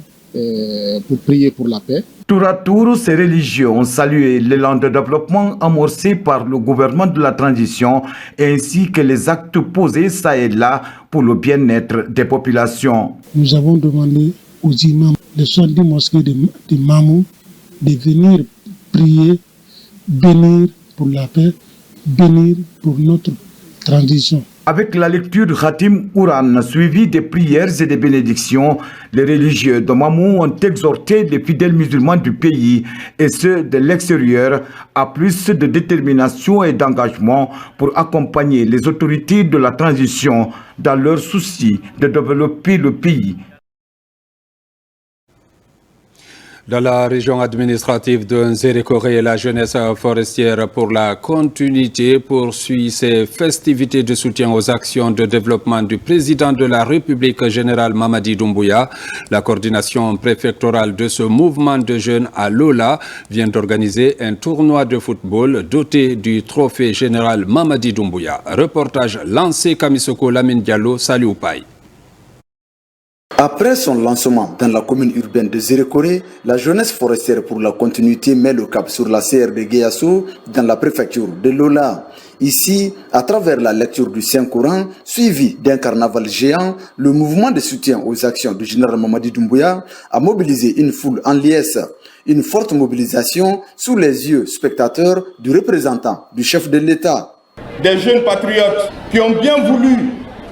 pour prier pour la paix. Tour à tour, ces religieux ont salué l'élan de développement amorcé par le gouvernement de la transition ainsi que les actes posés ça et là pour le bien-être des populations. Nous avons demandé aux imams de 70 mosquées de Mamou de venir prier, bénir pour la paix, bénir pour notre transition. Avec la lecture de Khatim Ouran, suivie des prières et des bénédictions, les religieux de Mamou ont exhorté les fidèles musulmans du pays et ceux de l'extérieur à plus de détermination et d'engagement pour accompagner les autorités de la transition dans leur souci de développer le pays. Dans la région administrative de Nzérékoré, la jeunesse forestière pour la continuité poursuit ses festivités de soutien aux actions de développement du président de la République, général Mamadi Doumbouya. La coordination préfectorale de ce mouvement de jeunes à Lola vient d'organiser un tournoi de football doté du trophée général Mamadi Doumbouya. Reportage lancé Kamisoko Lamine Diallo, Saliou Paye. Après son lancement dans la commune urbaine de Nzérékoré, la jeunesse forestière pour la continuité met le cap sur la CRD Guéasso dans la préfecture de Lola. Ici, à travers la lecture du Saint-Coran, suivi d'un carnaval géant, le mouvement de soutien aux actions du général Mamadi Doumbouya a mobilisé une foule en liesse. Une forte mobilisation sous les yeux spectateurs du représentant du chef de l'État. Des jeunes patriotes qui ont bien voulu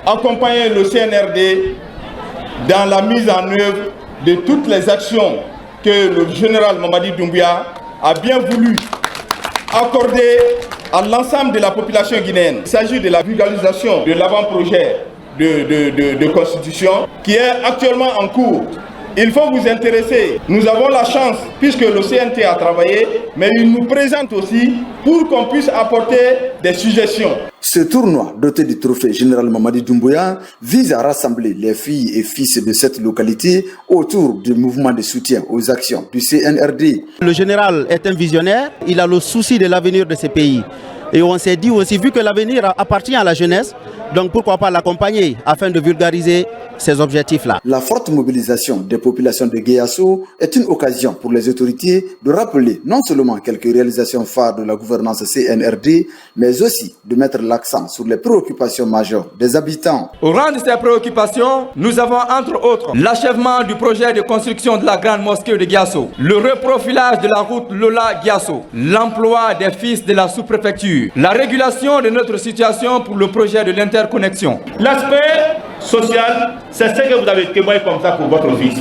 accompagner le CNRD dans la mise en œuvre de toutes les actions que le général Mamadi Doumbouya a bien voulu accorder à l'ensemble de la population guinéenne. Il s'agit de la vulgarisation de l'avant-projet de constitution qui est actuellement en cours. Il faut vous intéresser. Nous avons la chance, puisque le CNT a travaillé, mais il nous présente aussi pour qu'on puisse apporter des suggestions. Ce tournoi, doté du trophée général Mamadi Doumbouya, vise à rassembler les filles et fils de cette localité autour du mouvement de soutien aux actions du CNRD. Le général est un visionnaire, il a le souci de l'avenir de ce pays. Et on s'est dit aussi, vu que l'avenir appartient à la jeunesse, donc pourquoi pas l'accompagner afin de vulgariser ces objectifs-là. La forte mobilisation des populations de Guéasso est une occasion pour les autorités de rappeler non seulement quelques réalisations phares de la gouvernance CNRD, mais aussi de mettre l'accent sur les préoccupations majeures des habitants. Au rang de ces préoccupations, nous avons entre autres l'achèvement du projet de construction de la grande mosquée de Guéasso, le reprofilage de la route Lola-Guéasso, l'emploi des fils de la sous-préfecture, la régulation de notre situation pour le projet de l'interconnexion. L'aspect social, c'est ce que vous avez témoigné comme ça pour votre fils,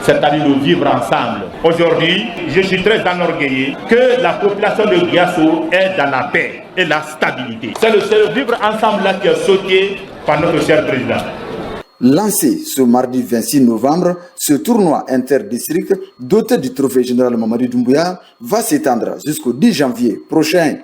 c'est-à-dire le vivre ensemble. Aujourd'hui, je suis très enorgueilli que la population de Guéasso est dans la paix et la stabilité. C'est le vivre ensemble là qui est sauté par notre cher président. Lancé ce mardi 26 novembre, ce tournoi interdistrict doté du trophée général Mamadi Doumbouya va s'étendre jusqu'au 10 janvier prochain.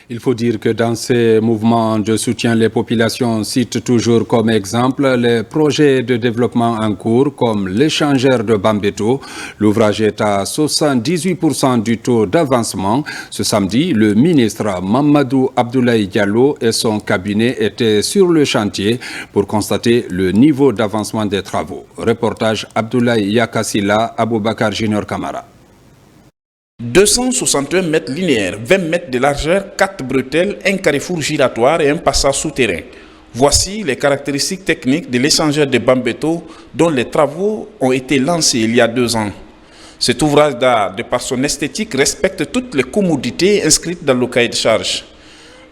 Il faut dire que dans ces mouvements de soutien, les populations citent toujours comme exemple les projets de développement en cours comme l'échangeur de Bambeto. L'ouvrage est à 78% du taux d'avancement. Ce samedi, le ministre Mamadou Abdoulaye Diallo et son cabinet étaient sur le chantier pour constater le niveau d'avancement des travaux. Reportage Abdoulaye Yakassila, Aboubakar Junior Kamara. 261 mètres linéaires, 20 mètres de largeur, 4 bretelles, un carrefour giratoire et un passage souterrain. Voici les caractéristiques techniques de l'échangeur de Bambeto dont les travaux ont été lancés il y a 2 ans. Cet ouvrage d'art, de par son esthétique, respecte toutes les commodités inscrites dans le cahier de charges.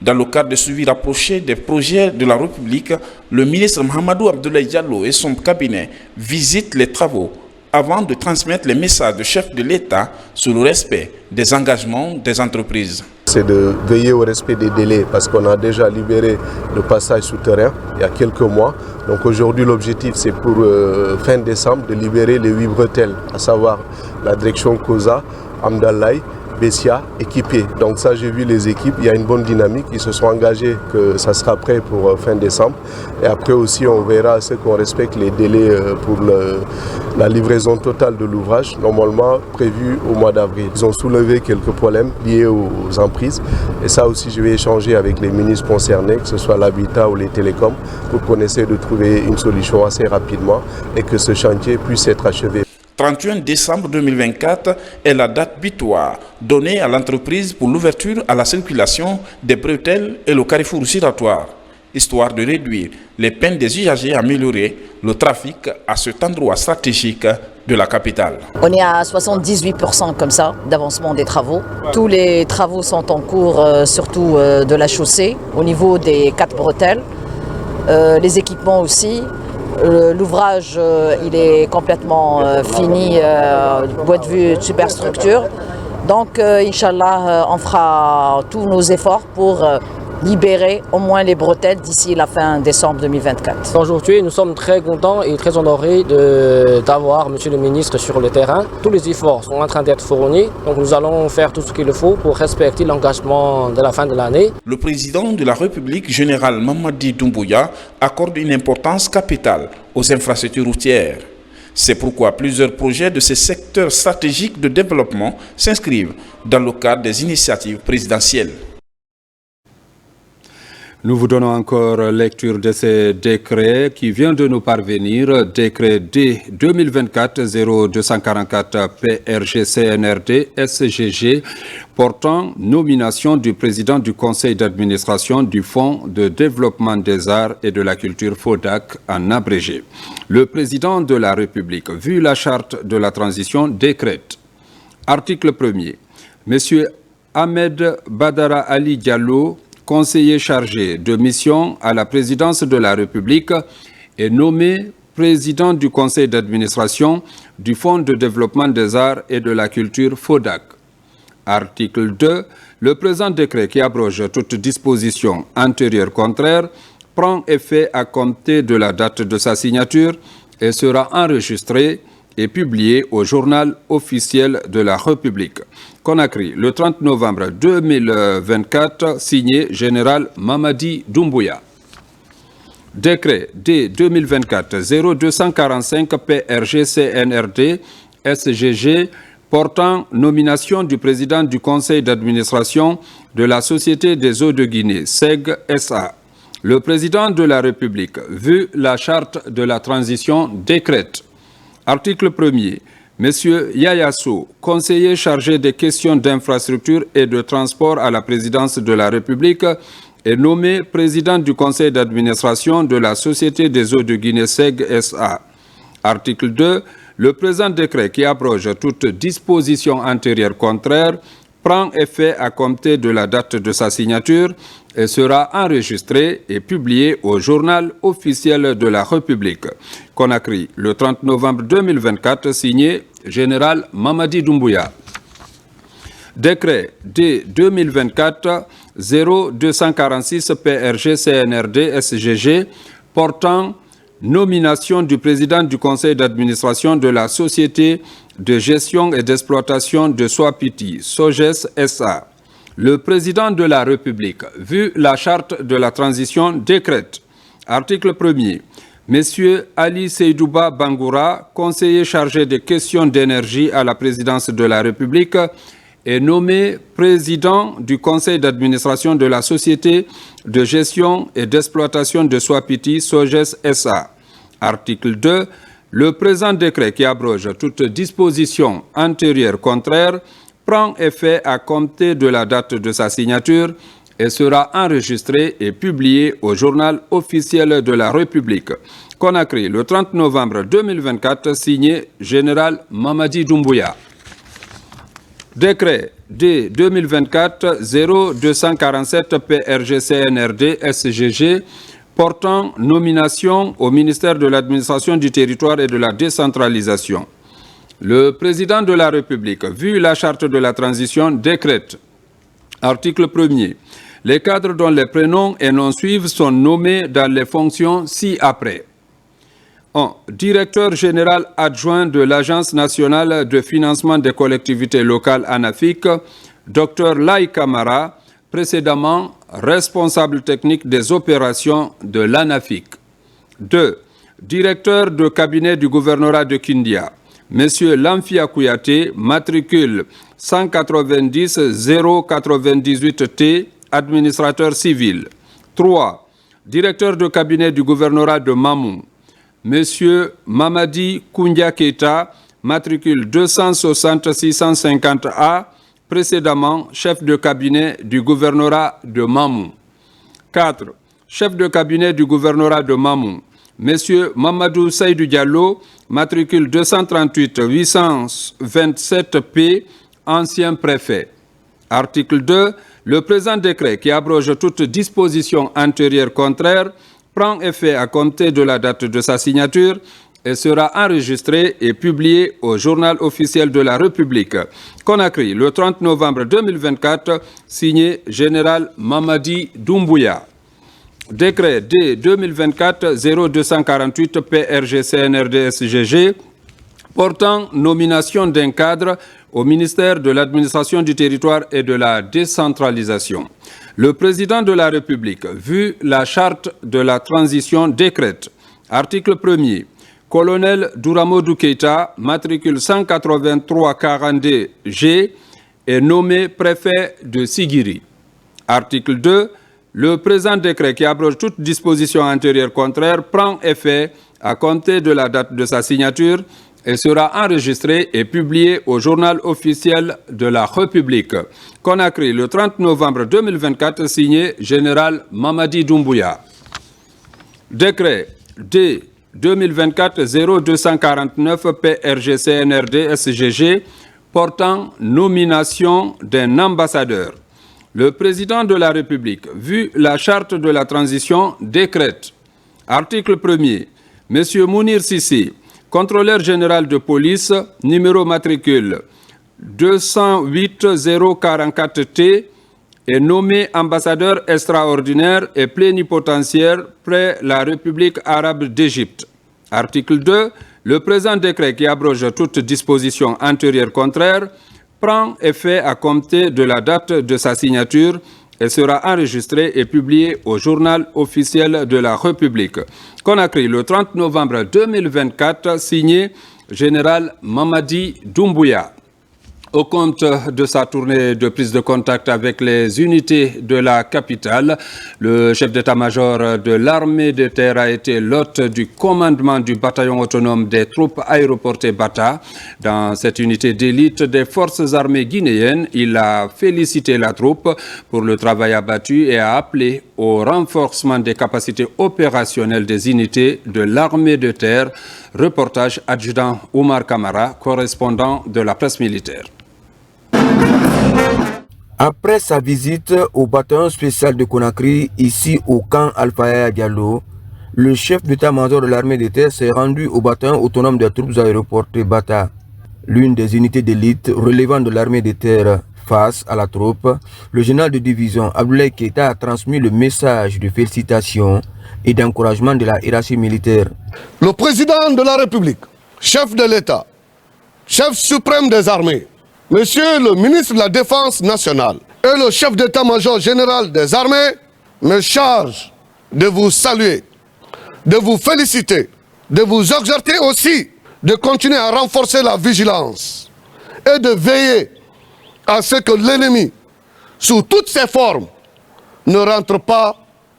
Dans le cadre de suivi rapproché des projets de la République, le ministre Mahamadou Abdoulaye Diallo et son cabinet visitent les travaux avant de transmettre les messages du chef de l'État sur le respect des engagements des entreprises. C'est de veiller au respect des délais parce qu'on a déjà libéré le passage souterrain il y a quelques mois. Donc aujourd'hui l'objectif c'est pour fin décembre de libérer les 8 bretelles, à savoir la direction Koza, Amdalaï, Bessia, équipés. Donc ça j'ai vu les équipes, il y a une bonne dynamique, ils se sont engagés que ça sera prêt pour fin décembre. Et après aussi on verra ce qu'on respecte les délais pour la livraison totale de l'ouvrage, normalement prévu au mois d'avril. Ils ont soulevé quelques problèmes liés aux emprises et ça aussi je vais échanger avec les ministres concernés, que ce soit l'habitat ou les télécoms, pour qu'on essaie de trouver une solution assez rapidement et que ce chantier puisse être achevé. 31 décembre 2024 est la date butoir donnée à l'entreprise pour l'ouverture à la circulation des bretelles et le carrefour giratoire, histoire de réduire les peines des usagers et améliorer le trafic à cet endroit stratégique de la capitale. On est à 78% comme ça d'avancement des travaux. Tous les travaux sont en cours, surtout de la chaussée, au niveau des 4 bretelles. Les équipements aussi. L'ouvrage, il est complètement fini du point de vue de superstructure. Donc, Inch'Allah, on fera tous nos efforts pour libérer au moins les bretelles d'ici la fin décembre 2024. Aujourd'hui, nous sommes très contents et très honorés d'avoir Monsieur le ministre sur le terrain. Tous les efforts sont en train d'être fournis, donc nous allons faire tout ce qu'il faut pour respecter l'engagement de la fin de l'année. Le président de la République, général Mamadi Doumbouya, accorde une importance capitale aux infrastructures routières. C'est pourquoi plusieurs projets de ces secteurs stratégiques de développement s'inscrivent dans le cadre des initiatives présidentielles. Nous vous donnons encore lecture de ces décrets qui vient de nous parvenir. Décret D 2024-0244 PRG-CNRD SGG portant nomination du président du conseil d'administration du Fonds de développement des arts et de la culture FODAC en abrégé. Le président de la République, vu la charte de la transition, décrète. Article 1er. Monsieur Ahmed Badara Ali Diallo, conseiller chargé de mission à la présidence de la République, est nommé président du conseil d'administration du Fonds de développement des arts et de la culture FODAC. Article 2. Le présent décret qui abroge toute disposition antérieure contraire prend effet à compter de la date de sa signature et sera enregistré et publié au journal officiel de la République. Conakry, le 30 novembre 2024, signé Général Mamadi Doumbouya. Décret D 2024-0245 PRG-CNRD SGG portant nomination du président du conseil d'administration de la Société des eaux de Guinée, SEG SA. Le président de la République, vu la charte de la transition, décrète. Article 1er. Monsieur Yaya Sow, conseiller chargé des questions d'infrastructure et de transport à la présidence de la République, est nommé président du conseil d'administration de la Société des eaux de Guinée SEG SA. Article 2. Le présent décret qui abroge toute disposition antérieure contraire prend effet à compter de la date de sa signature et sera enregistré et publié au journal officiel de la République. Conakry, le 30 novembre 2024, signé Général Mamadi Doumbouya. Décret D 2024-0246 PRG-CNRD SGG portant nomination du président du conseil d'administration de la Société de gestion et d'exploitation de Swapiti, SOGES SA. Le président de la République, vu la charte de la transition, décrète. Article 1er. Monsieur Ali Seydouba Bangoura, conseiller chargé des questions d'énergie à la présidence de la République, est nommé président du conseil d'administration de la Société de gestion et d'exploitation de Swapiti, SOGES SA. Article 2. Le présent décret qui abroge toute disposition antérieure contraire prend effet à compter de la date de sa signature et sera enregistré et publié au journal officiel de la République. Conakry, le 30 novembre 2024, signé Général Mamadi Doumbouya. Décret D 2024-0247 PRG-CNRD SGG portant nomination au ministère de l'Administration du Territoire et de la Décentralisation. Le président de la République, vu la charte de la transition, décrète. Article 1er. Les cadres dont les prénoms et noms suivent sont nommés dans les fonctions ci-après. 1. Directeur général adjoint de l'Agence nationale de financement des collectivités locales ANAFIC, Dr Lai Kamara, précédemment responsable technique des opérations de l'ANAFIC. 2. Directeur de cabinet du gouvernorat de Kindia, M. Lamfia Kouyaté, matricule 190 098T, administrateur civil. 3. Directeur de cabinet du gouvernorat de Mamou, M. Mamadi Koundia Keita, matricule 260-650A, précédemment chef de cabinet du gouvernorat de Mamou. 4. Chef de cabinet du gouvernorat de Mamou, Monsieur Mamadou Saïdou Diallo, matricule 238-827P, ancien préfet. Article 2. Le présent décret qui abroge toute disposition antérieure contraire prend effet à compter de la date de sa signature et sera enregistré et publié au Journal officiel de la République. Conakry, le 30 novembre 2024, signé Général Mamadi Doumbouya. Décret D 2024-0248 PRG-CNRD-SGG portant nomination d'un cadre au ministère de l'Administration du Territoire et de la Décentralisation. Le président de la République, vu la charte de la transition, décrète. Article 1er. Colonel Douramodou Keïta, matricule 183-42G, est nommé préfet de Sigiri. Article 2. Le présent décret qui abroge toute disposition antérieure contraire prend effet à compter de la date de sa signature et sera enregistré et publié au Journal officiel de la République. Conakry, le 30 novembre 2024, signé Général Mamadi Doumbouya. Décret D 2024-0249 PRG-CNRD-SGG portant nomination d'un ambassadeur. Le président de la République, vu la charte de la transition, décrète. Article 1er. Monsieur Mounir Sissi, contrôleur général de police, numéro matricule 208-044T, est nommé ambassadeur extraordinaire et plénipotentiaire près la République arabe d'Égypte. Article 2. Le présent décret qui abroge toute disposition antérieure contraire prend effet à compter de la date de sa signature et sera enregistré et publié au Journal officiel de la République. Conakry, le 30 novembre 2024, signé Général Mamadi Doumbouya. Au compte de sa tournée de prise de contact avec les unités de la capitale, le chef d'état-major de l'armée de terre a été l'hôte du commandement du bataillon autonome des troupes aéroportées Bata. Dans cette unité d'élite des forces armées guinéennes, il a félicité la troupe pour le travail abattu et a appelé au renforcement des capacités opérationnelles des unités de l'armée de terre. Reportage adjudant Oumar Kamara, correspondant de la presse militaire. Après sa visite au bataillon spécial de Conakry, ici au camp Alpha Diallo, le chef d'état-major de l'armée de terre s'est rendu au bataillon autonome des troupes aéroportées Bata, l'une des unités d'élite relevant de l'armée de terre. Face à la troupe, le général de division Abdoulaye Keïta a transmis le message de félicitations et d'encouragement de la hiérarchie militaire. Le président de la République, chef de l'État, chef suprême des armées, Monsieur le ministre de la Défense nationale et le chef d'état-major général des armées me chargent de vous saluer, de vous féliciter, de vous exhorter aussi de continuer à renforcer la vigilance et de veiller à ce que l'ennemi, sous toutes ses formes, ne rentre pas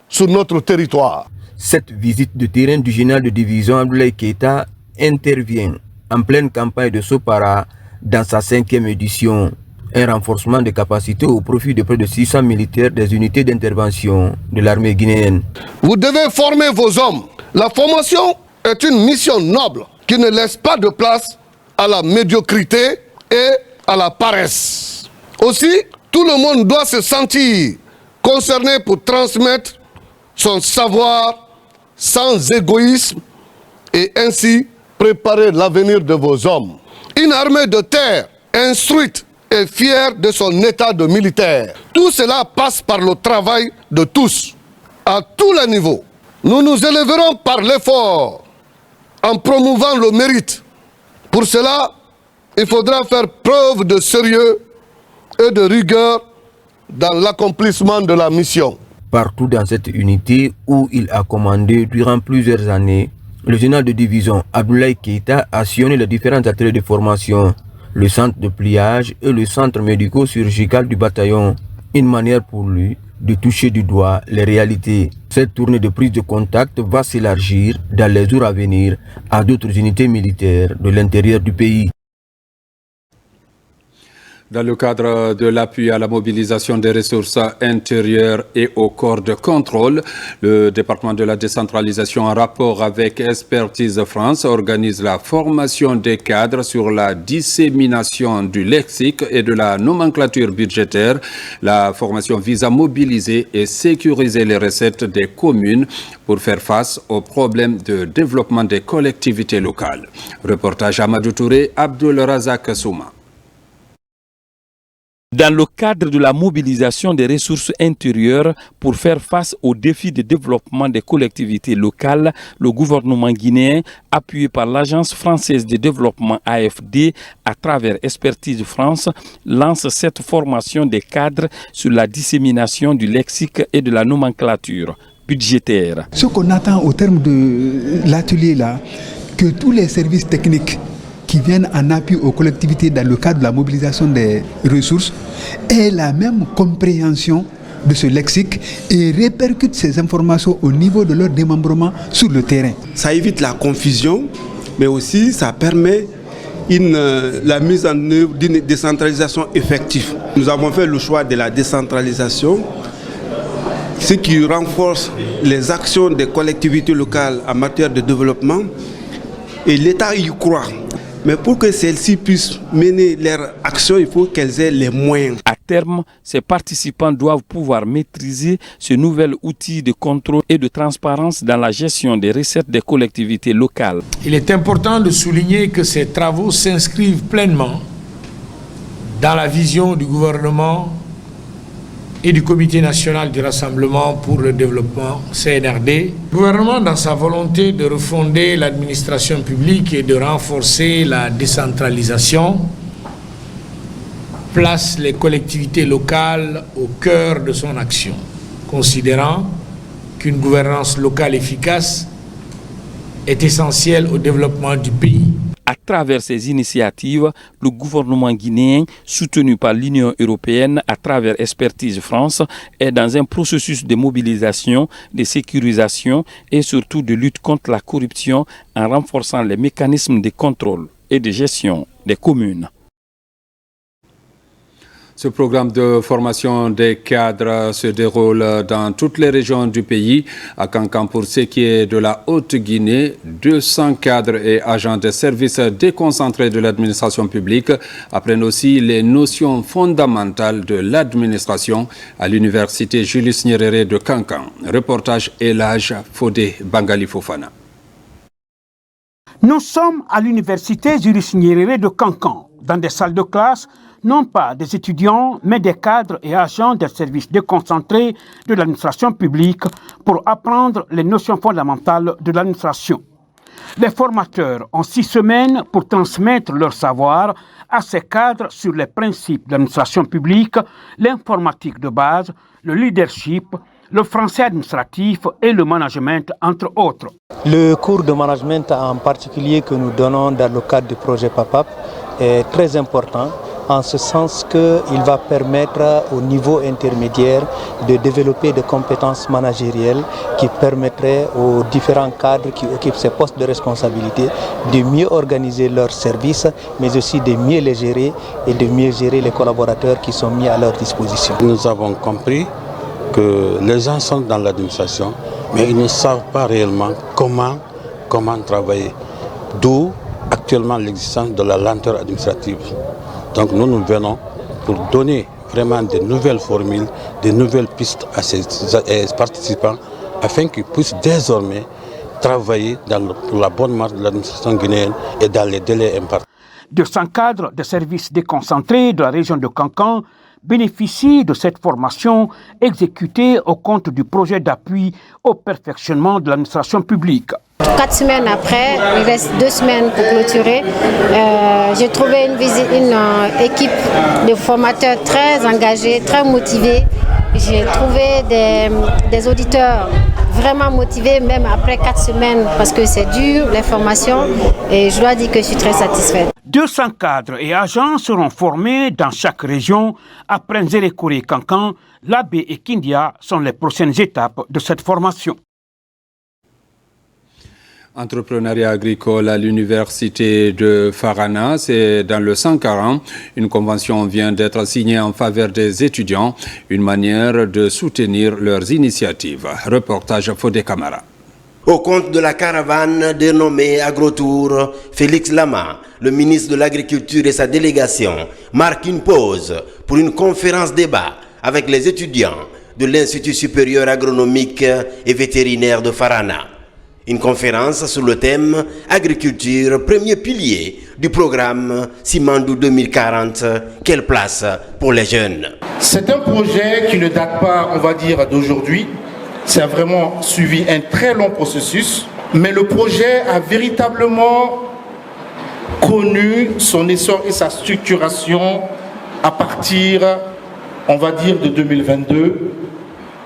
sur notre territoire. Cette visite de terrain du général de division Abdoulaye Keïta intervient en pleine campagne de Sopara dans sa 5e édition. Un renforcement des capacités au profit de près de 600 militaires des unités d'intervention de l'armée guinéenne. Vous devez former vos hommes. La formation est une mission noble qui ne laisse pas de place à la médiocrité et à la paresse. Aussi, tout le monde doit se sentir concerné pour transmettre son savoir sans égoïsme et ainsi préparer l'avenir de vos hommes. Une armée de terre instruite et fière de son état de militaire. Tout cela passe par le travail de tous, à tous les niveaux. Nous nous élèverons par l'effort en promouvant le mérite. Pour cela, il faudra faire preuve de sérieux et de rigueur dans l'accomplissement de la mission. Partout dans cette unité où il a commandé durant plusieurs années, le général de division Abdoulaye Keïta a sillonné les différents ateliers de formation, le centre de pliage et le centre médico-chirurgical du bataillon. Une manière pour lui de toucher du doigt les réalités. Cette tournée de prise de contact va s'élargir dans les jours à venir à d'autres unités militaires de l'intérieur du pays. Dans le cadre de l'appui à la mobilisation des ressources intérieures et au corps de contrôle, le département de la décentralisation, en rapport avec Expertise France, organise la formation des cadres sur la dissémination du lexique et de la nomenclature budgétaire. La formation vise à mobiliser et sécuriser les recettes des communes pour faire face aux problèmes de développement des collectivités locales. Reportage Amadou Touré, Abdul Razak Souma. Dans le cadre de la mobilisation des ressources intérieures pour faire face aux défis de développement des collectivités locales, le gouvernement guinéen, appuyé par l'Agence française de développement AFD à travers Expertise France, lance cette formation des cadres sur la dissémination du lexique et de la nomenclature budgétaire. Ce qu'on attend au terme de l'atelier là, que tous les services techniques qui viennent en appui aux collectivités dans le cadre de la mobilisation des ressources aient la même compréhension de ce lexique et répercutent ces informations au niveau de leur démembrement sur le terrain. Ça évite la confusion, mais aussi ça permet la mise en œuvre d'une décentralisation effective. Nous avons fait le choix de la décentralisation, ce qui renforce les actions des collectivités locales en matière de développement, et l'État y croit. Mais pour que celles-ci puissent mener leur action, il faut qu'elles aient les moyens. À terme, ces participants doivent pouvoir maîtriser ce nouvel outil de contrôle et de transparence dans la gestion des recettes des collectivités locales. Il est important de souligner que ces travaux s'inscrivent pleinement dans la vision du gouvernement et du Comité national du Rassemblement pour le développement, CNRD. Le gouvernement, dans sa volonté de refonder l'administration publique et de renforcer la décentralisation, place les collectivités locales au cœur de son action, considérant qu'une gouvernance locale efficace est essentielle au développement du pays. À travers ces initiatives, le gouvernement guinéen, soutenu par l'Union européenne à travers Expertise France, est dans un processus de mobilisation, de sécurisation et surtout de lutte contre la corruption en renforçant les mécanismes de contrôle et de gestion des communes. Ce programme de formation des cadres se déroule dans toutes les régions du pays. À Kankan, pour ce qui est de la Haute-Guinée, 200 cadres et agents de services déconcentrés de l'administration publique apprennent aussi les notions fondamentales de l'administration à l'université Julius Nyerere de Kankan. Reportage Elhaj Fodé Bangali Fofana. Nous sommes à l'université Julius Nyerere de Kankan, dans des salles de classe, non pas des étudiants, mais des cadres et agents des services déconcentrés de l'administration publique pour apprendre les notions fondamentales de l'administration. Les formateurs ont 6 semaines pour transmettre leur savoir à ces cadres sur les principes de l'administration publique, l'informatique de base, le leadership, le français administratif et le management, entre autres. Le cours de management en particulier que nous donnons dans le cadre du projet PAPAP est très important, en ce sens qu'il va permettre au niveau intermédiaire de développer des compétences managérielles qui permettraient aux différents cadres qui occupent ces postes de responsabilité de mieux organiser leurs services, mais aussi de mieux les gérer et de mieux gérer les collaborateurs qui sont mis à leur disposition. Nous avons compris que les gens sont dans l'administration, mais ils ne savent pas réellement comment travailler. D'où actuellement l'existence de la lenteur administrative. Donc nous venons pour donner vraiment de nouvelles formules, de nouvelles pistes à ces participants afin qu'ils puissent désormais travailler pour la bonne marche de l'administration guinéenne et dans les délais impartis. 200 cadres de services déconcentrés de la région de Kankan bénéficient de cette formation exécutée au compte du projet d'appui au perfectionnement de l'administration publique. 4 semaines après, il reste 2 semaines pour clôturer. J'ai trouvé une équipe de formateurs très engagés, très motivés. J'ai trouvé des auditeurs vraiment motivés, même après 4 semaines, parce que c'est dur, les formations, et je dois dire que je suis très satisfaite. 200 cadres et agents seront formés dans chaque région. Après Nzérékoré et Kankan, Labé et Kindia sont les prochaines étapes de cette formation. Entrepreneuriat agricole à l'université de Farana, c'est dans le 140. Une convention vient d'être signée en faveur des étudiants, une manière de soutenir leurs initiatives. Reportage Fodé Camara. Au compte de la caravane dénommée AgroTour, Félix Lama, le ministre de l'Agriculture et sa délégation, marque une pause pour une conférence débat avec les étudiants de l'Institut supérieur agronomique et vétérinaire de Farana. Une conférence sur le thème Agriculture, premier pilier du programme Simandou 2040, quelle place pour les jeunes? C'est un projet qui ne date pas, on va dire, d'aujourd'hui. Ça a vraiment suivi un très long processus, mais le projet a véritablement connu son essor et sa structuration à partir, on va dire, de 2022,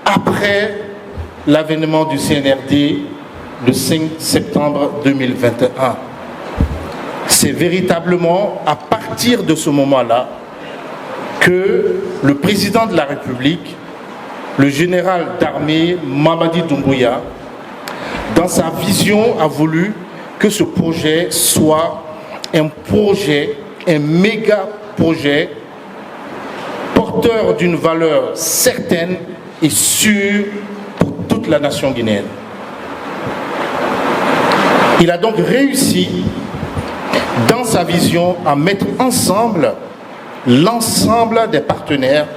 après l'avènement du CNRD le 5 septembre 2021. C'est véritablement à partir de ce moment-là que le président de la République, le général d'armée Mamadi Doumbouya, dans sa vision, a voulu que ce projet soit un projet, un méga projet porteur d'une valeur certaine et sûre pour toute la nation guinéenne. Il a donc réussi, dans sa vision, à mettre ensemble l'ensemble des partenaires.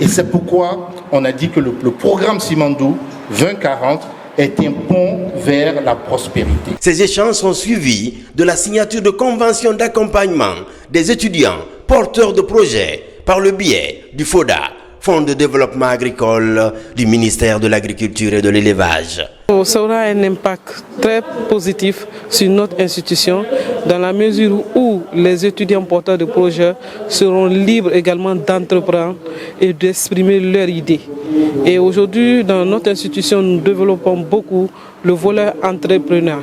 Et c'est pourquoi on a dit que le programme Simandou 2040 est un pont vers la prospérité. Ces échanges sont suivis de la signature de conventions d'accompagnement des étudiants porteurs de projets par le biais du FODA, Fonds de développement agricole du ministère de l'Agriculture et de l'Élevage. Ça aura un impact très positif sur notre institution dans la mesure où les étudiants porteurs de projets seront libres également d'entreprendre et d'exprimer leurs idées. Et aujourd'hui, dans notre institution, nous développons beaucoup le volet entrepreneur.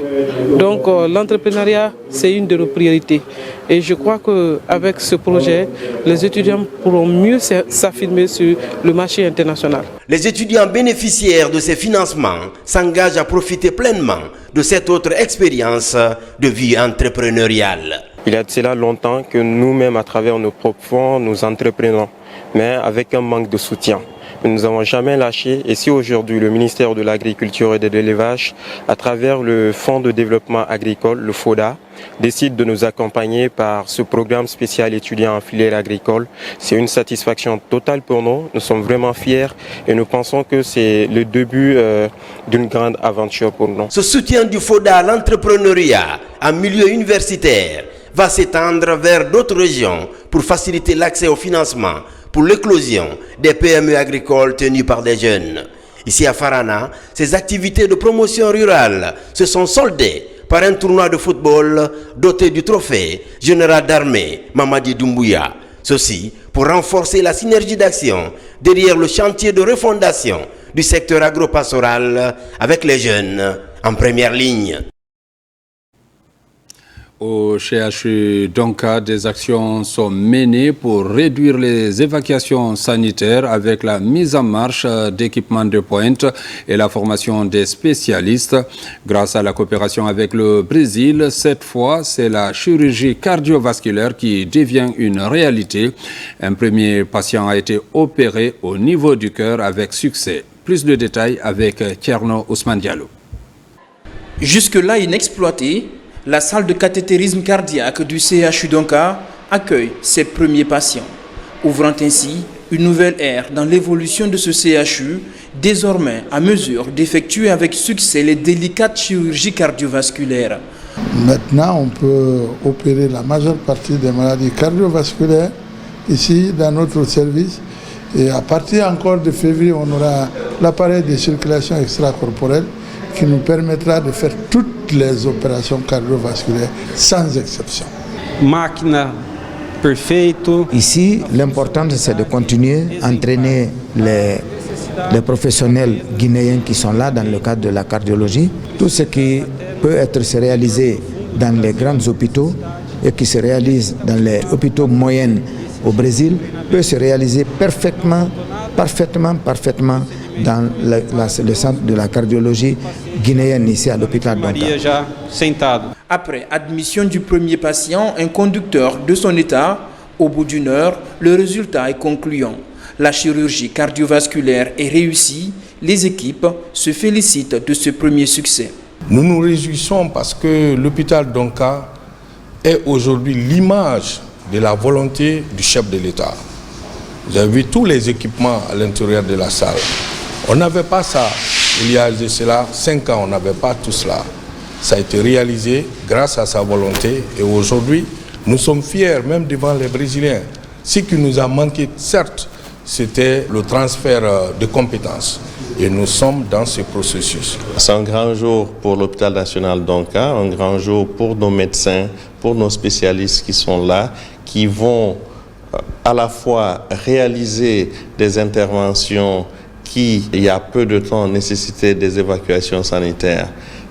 Donc l'entrepreneuriat, c'est une de nos priorités. Et je crois qu'avec ce projet, les étudiants pourront mieux s'affirmer sur le marché international. Les étudiants bénéficiaires de ces financements s'engagent à profiter pleinement de cette autre expérience de vie entrepreneuriale. Il y a de cela longtemps que nous-mêmes, à travers nos propres fonds, nous entreprenons, mais avec un manque de soutien. Nous n'avons jamais lâché, et si aujourd'hui le ministère de l'Agriculture et de l'Élevage, à travers le Fonds de développement agricole, le FODA, décide de nous accompagner par ce programme spécial étudiant en filière agricole, c'est une satisfaction totale pour nous. Nous sommes vraiment fiers et nous pensons que c'est le début d'une grande aventure pour nous. Ce soutien du FODA à l'entrepreneuriat en milieu universitaire va s'étendre vers d'autres régions pour faciliter l'accès au financement pour l'éclosion des PME agricoles tenues par des jeunes. Ici à Farana, ces activités de promotion rurale se sont soldées par un tournoi de football doté du trophée général d'armée Mamadi Doumbouya. Ceci pour renforcer la synergie d'action derrière le chantier de refondation du secteur agropastoral avec les jeunes en première ligne. Au CHU Donka, des actions sont menées pour réduire les évacuations sanitaires avec la mise en marche d'équipements de pointe et la formation des spécialistes. Grâce à la coopération avec le Brésil, cette fois, c'est la chirurgie cardiovasculaire qui devient une réalité. Un premier patient a été opéré au niveau du cœur avec succès. Plus de détails avec Tierno Ousmane Diallo. Jusque-là inexploitée, la salle de cathétérisme cardiaque du CHU Donka accueille ses premiers patients, ouvrant ainsi une nouvelle ère dans l'évolution de ce CHU, désormais à mesure d'effectuer avec succès les délicates chirurgies cardiovasculaires. Maintenant, on peut opérer la majeure partie des maladies cardiovasculaires ici dans notre service. Et à partir encore de février, on aura l'appareil de circulation extracorporelle qui nous permettra de faire toutes les opérations cardiovasculaires sans exception. Máquina perfeito. Ici, l'important c'est de continuer à entraîner les professionnels guinéens qui sont là dans le cadre de la cardiologie. Tout ce qui peut être réalisé dans les grands hôpitaux et qui se réalise dans les hôpitaux moyens au Brésil peut se réaliser parfaitement dans le centre de la cardiologie guinéenne ici à l'hôpital Donka. Après admission du premier patient, un conducteur de son état, au bout d'une heure, le résultat est concluant. La chirurgie cardiovasculaire est réussie. Les équipes se félicitent de ce premier succès. Nous nous réjouissons parce que l'hôpital Donka est aujourd'hui l'image de la volonté du chef de l'État. Vous avez vu tous les équipements à l'intérieur de la salle. On n'avait pas ça. Il y a de cela 5 ans, on n'avait pas tout cela. Ça a été réalisé grâce à sa volonté et aujourd'hui, nous sommes fiers même devant les Brésiliens. Ce qui nous a manqué, certes, c'était le transfert de compétences. Et nous sommes dans ce processus. C'est un grand jour pour l'hôpital national Donka, un grand jour pour nos médecins, pour nos spécialistes qui sont là, qui vont à la fois réaliser des interventions qui, il y a peu de temps, nécessitaient des évacuations sanitaires.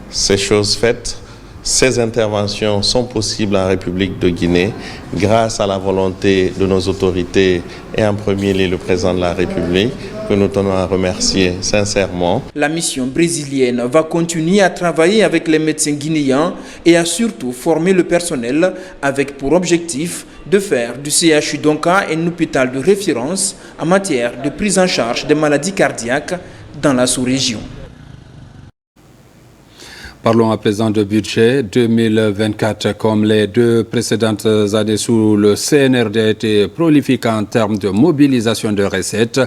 Ces choses faites, ces interventions sont possibles en République de Guinée grâce à la volonté de nos autorités et en premier lieu le président de la République, que nous tenons à remercier sincèrement. La mission brésilienne va continuer à travailler avec les médecins guinéens et à surtout former le personnel avec pour objectif de faire du CHU Donka un hôpital de référence en matière de prise en charge des maladies cardiaques dans la sous-région. Parlons à présent de budget 2024. Comme les 2 précédentes années sous le CNRD a été prolifique en termes de mobilisation de recettes,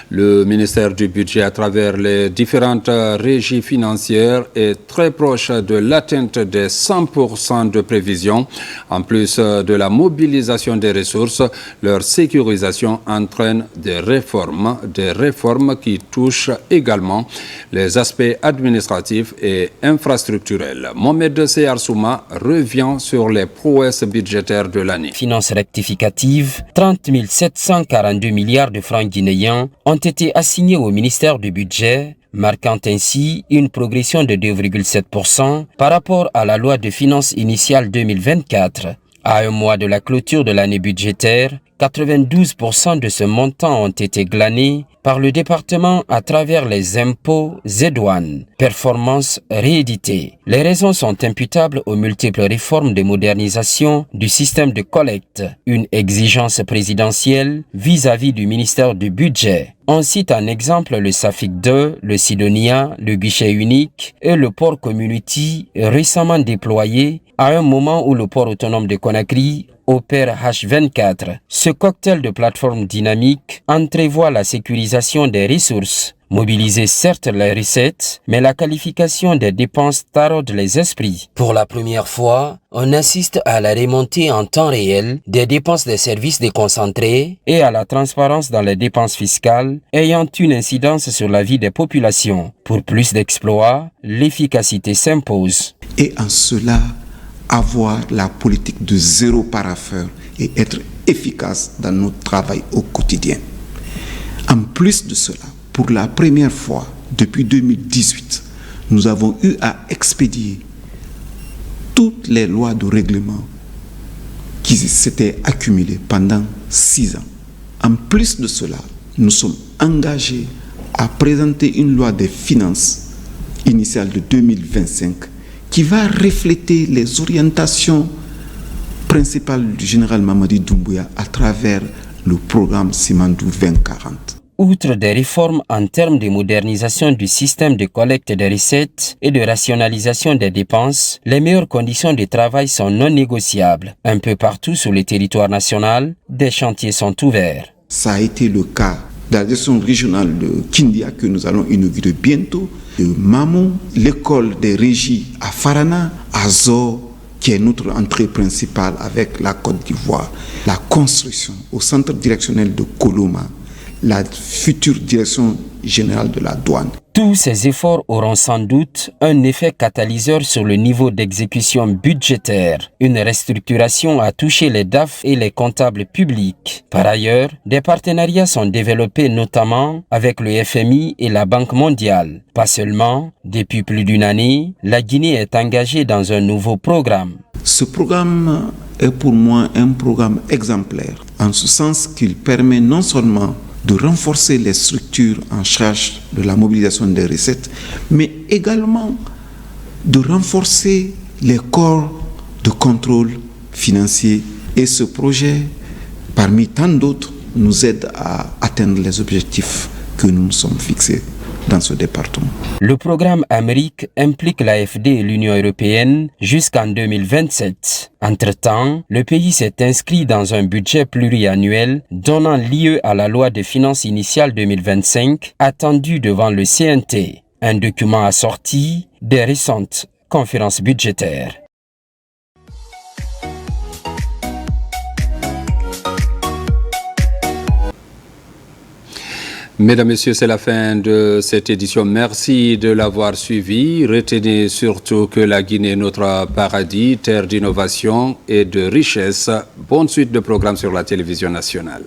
le ministère du Budget, à travers les différentes régies financières, est très proche de l'atteinte des 100% de prévision. En plus de la mobilisation des ressources, leur sécurisation entraîne des réformes qui touchent également les aspects administratifs et infrastructurels. Mohamed Seyar-Souma revient sur les prouesses budgétaires de l'année. Finances rectificatives, 30 742 milliards de francs guinéens ont été assignés au ministère du Budget, marquant ainsi une progression de 2,7% par rapport à la loi de finances initiale 2024. À un mois de la clôture de l'année budgétaire, 92% de ce montant ont été glanés par le département à travers les impôts et douanes, performances rééditées. Les raisons sont imputables aux multiples réformes de modernisation du système de collecte, une exigence présidentielle vis-à-vis du ministère du Budget. On cite en exemple le SAFIC 2, le Sidonia, le guichet unique et le port Community récemment déployé à un moment où le port autonome de Conakry opère H24. Ce cocktail de plateformes dynamiques entrevoit la sécurisation des ressources. Mobiliser certes les recettes, mais la qualification des dépenses taraude les esprits. Pour la première fois, on assiste à la remontée en temps réel des dépenses des services déconcentrés et à la transparence dans les dépenses fiscales ayant une incidence sur la vie des populations. Pour plus d'exploits, l'efficacité s'impose. Et en cela, avoir la politique de zéro parapheur et être efficace dans notre travail au quotidien. En plus de cela, pour la première fois depuis 2018, nous avons eu à expédier toutes les lois de règlement qui s'étaient accumulées pendant 6 ans. En plus de cela, nous sommes engagés à présenter une loi des finances initiale de 2025 qui va refléter les orientations principales du général Mamadi Doumbouya à travers le programme Simandou 2040. Outre des réformes en termes de modernisation du système de collecte des recettes et de rationalisation des dépenses, les meilleures conditions de travail sont non négociables. Un peu partout sur le territoire national, des chantiers sont ouverts. Ça a été le cas de la gestion régionale de Kindia que nous allons inaugurer bientôt, de Mamou, l'école des régies à Farana, à Zo, qui est notre entrée principale avec la Côte d'Ivoire, la construction au centre directionnel de Koloma, la future direction générale de la douane. Tous ces efforts auront sans doute un effet catalyseur sur le niveau d'exécution budgétaire. Une restructuration a touché les DAF et les comptables publics. Par ailleurs, des partenariats sont développés notamment avec le FMI et la Banque mondiale. Pas seulement, depuis plus d'une année, la Guinée est engagée dans un nouveau programme. Ce programme est pour moi un programme exemplaire, en ce sens qu'il permet non seulement de renforcer les structures en charge de la mobilisation des recettes, mais également de renforcer les corps de contrôle financier. Et ce projet, parmi tant d'autres, nous aide à atteindre les objectifs que nous nous sommes fixés dans ce département. Le programme Amérique implique l'AFD et l'Union européenne jusqu'en 2027. Entre-temps, le pays s'est inscrit dans un budget pluriannuel donnant lieu à la loi de finances initiale 2025 attendue devant le CNT, un document assorti des récentes conférences budgétaires. Mesdames, Messieurs, c'est la fin de cette édition. Merci de l'avoir suivi. Retenez surtout que la Guinée est notre paradis, terre d'innovation et de richesse. Bonne suite de programmes sur la télévision nationale.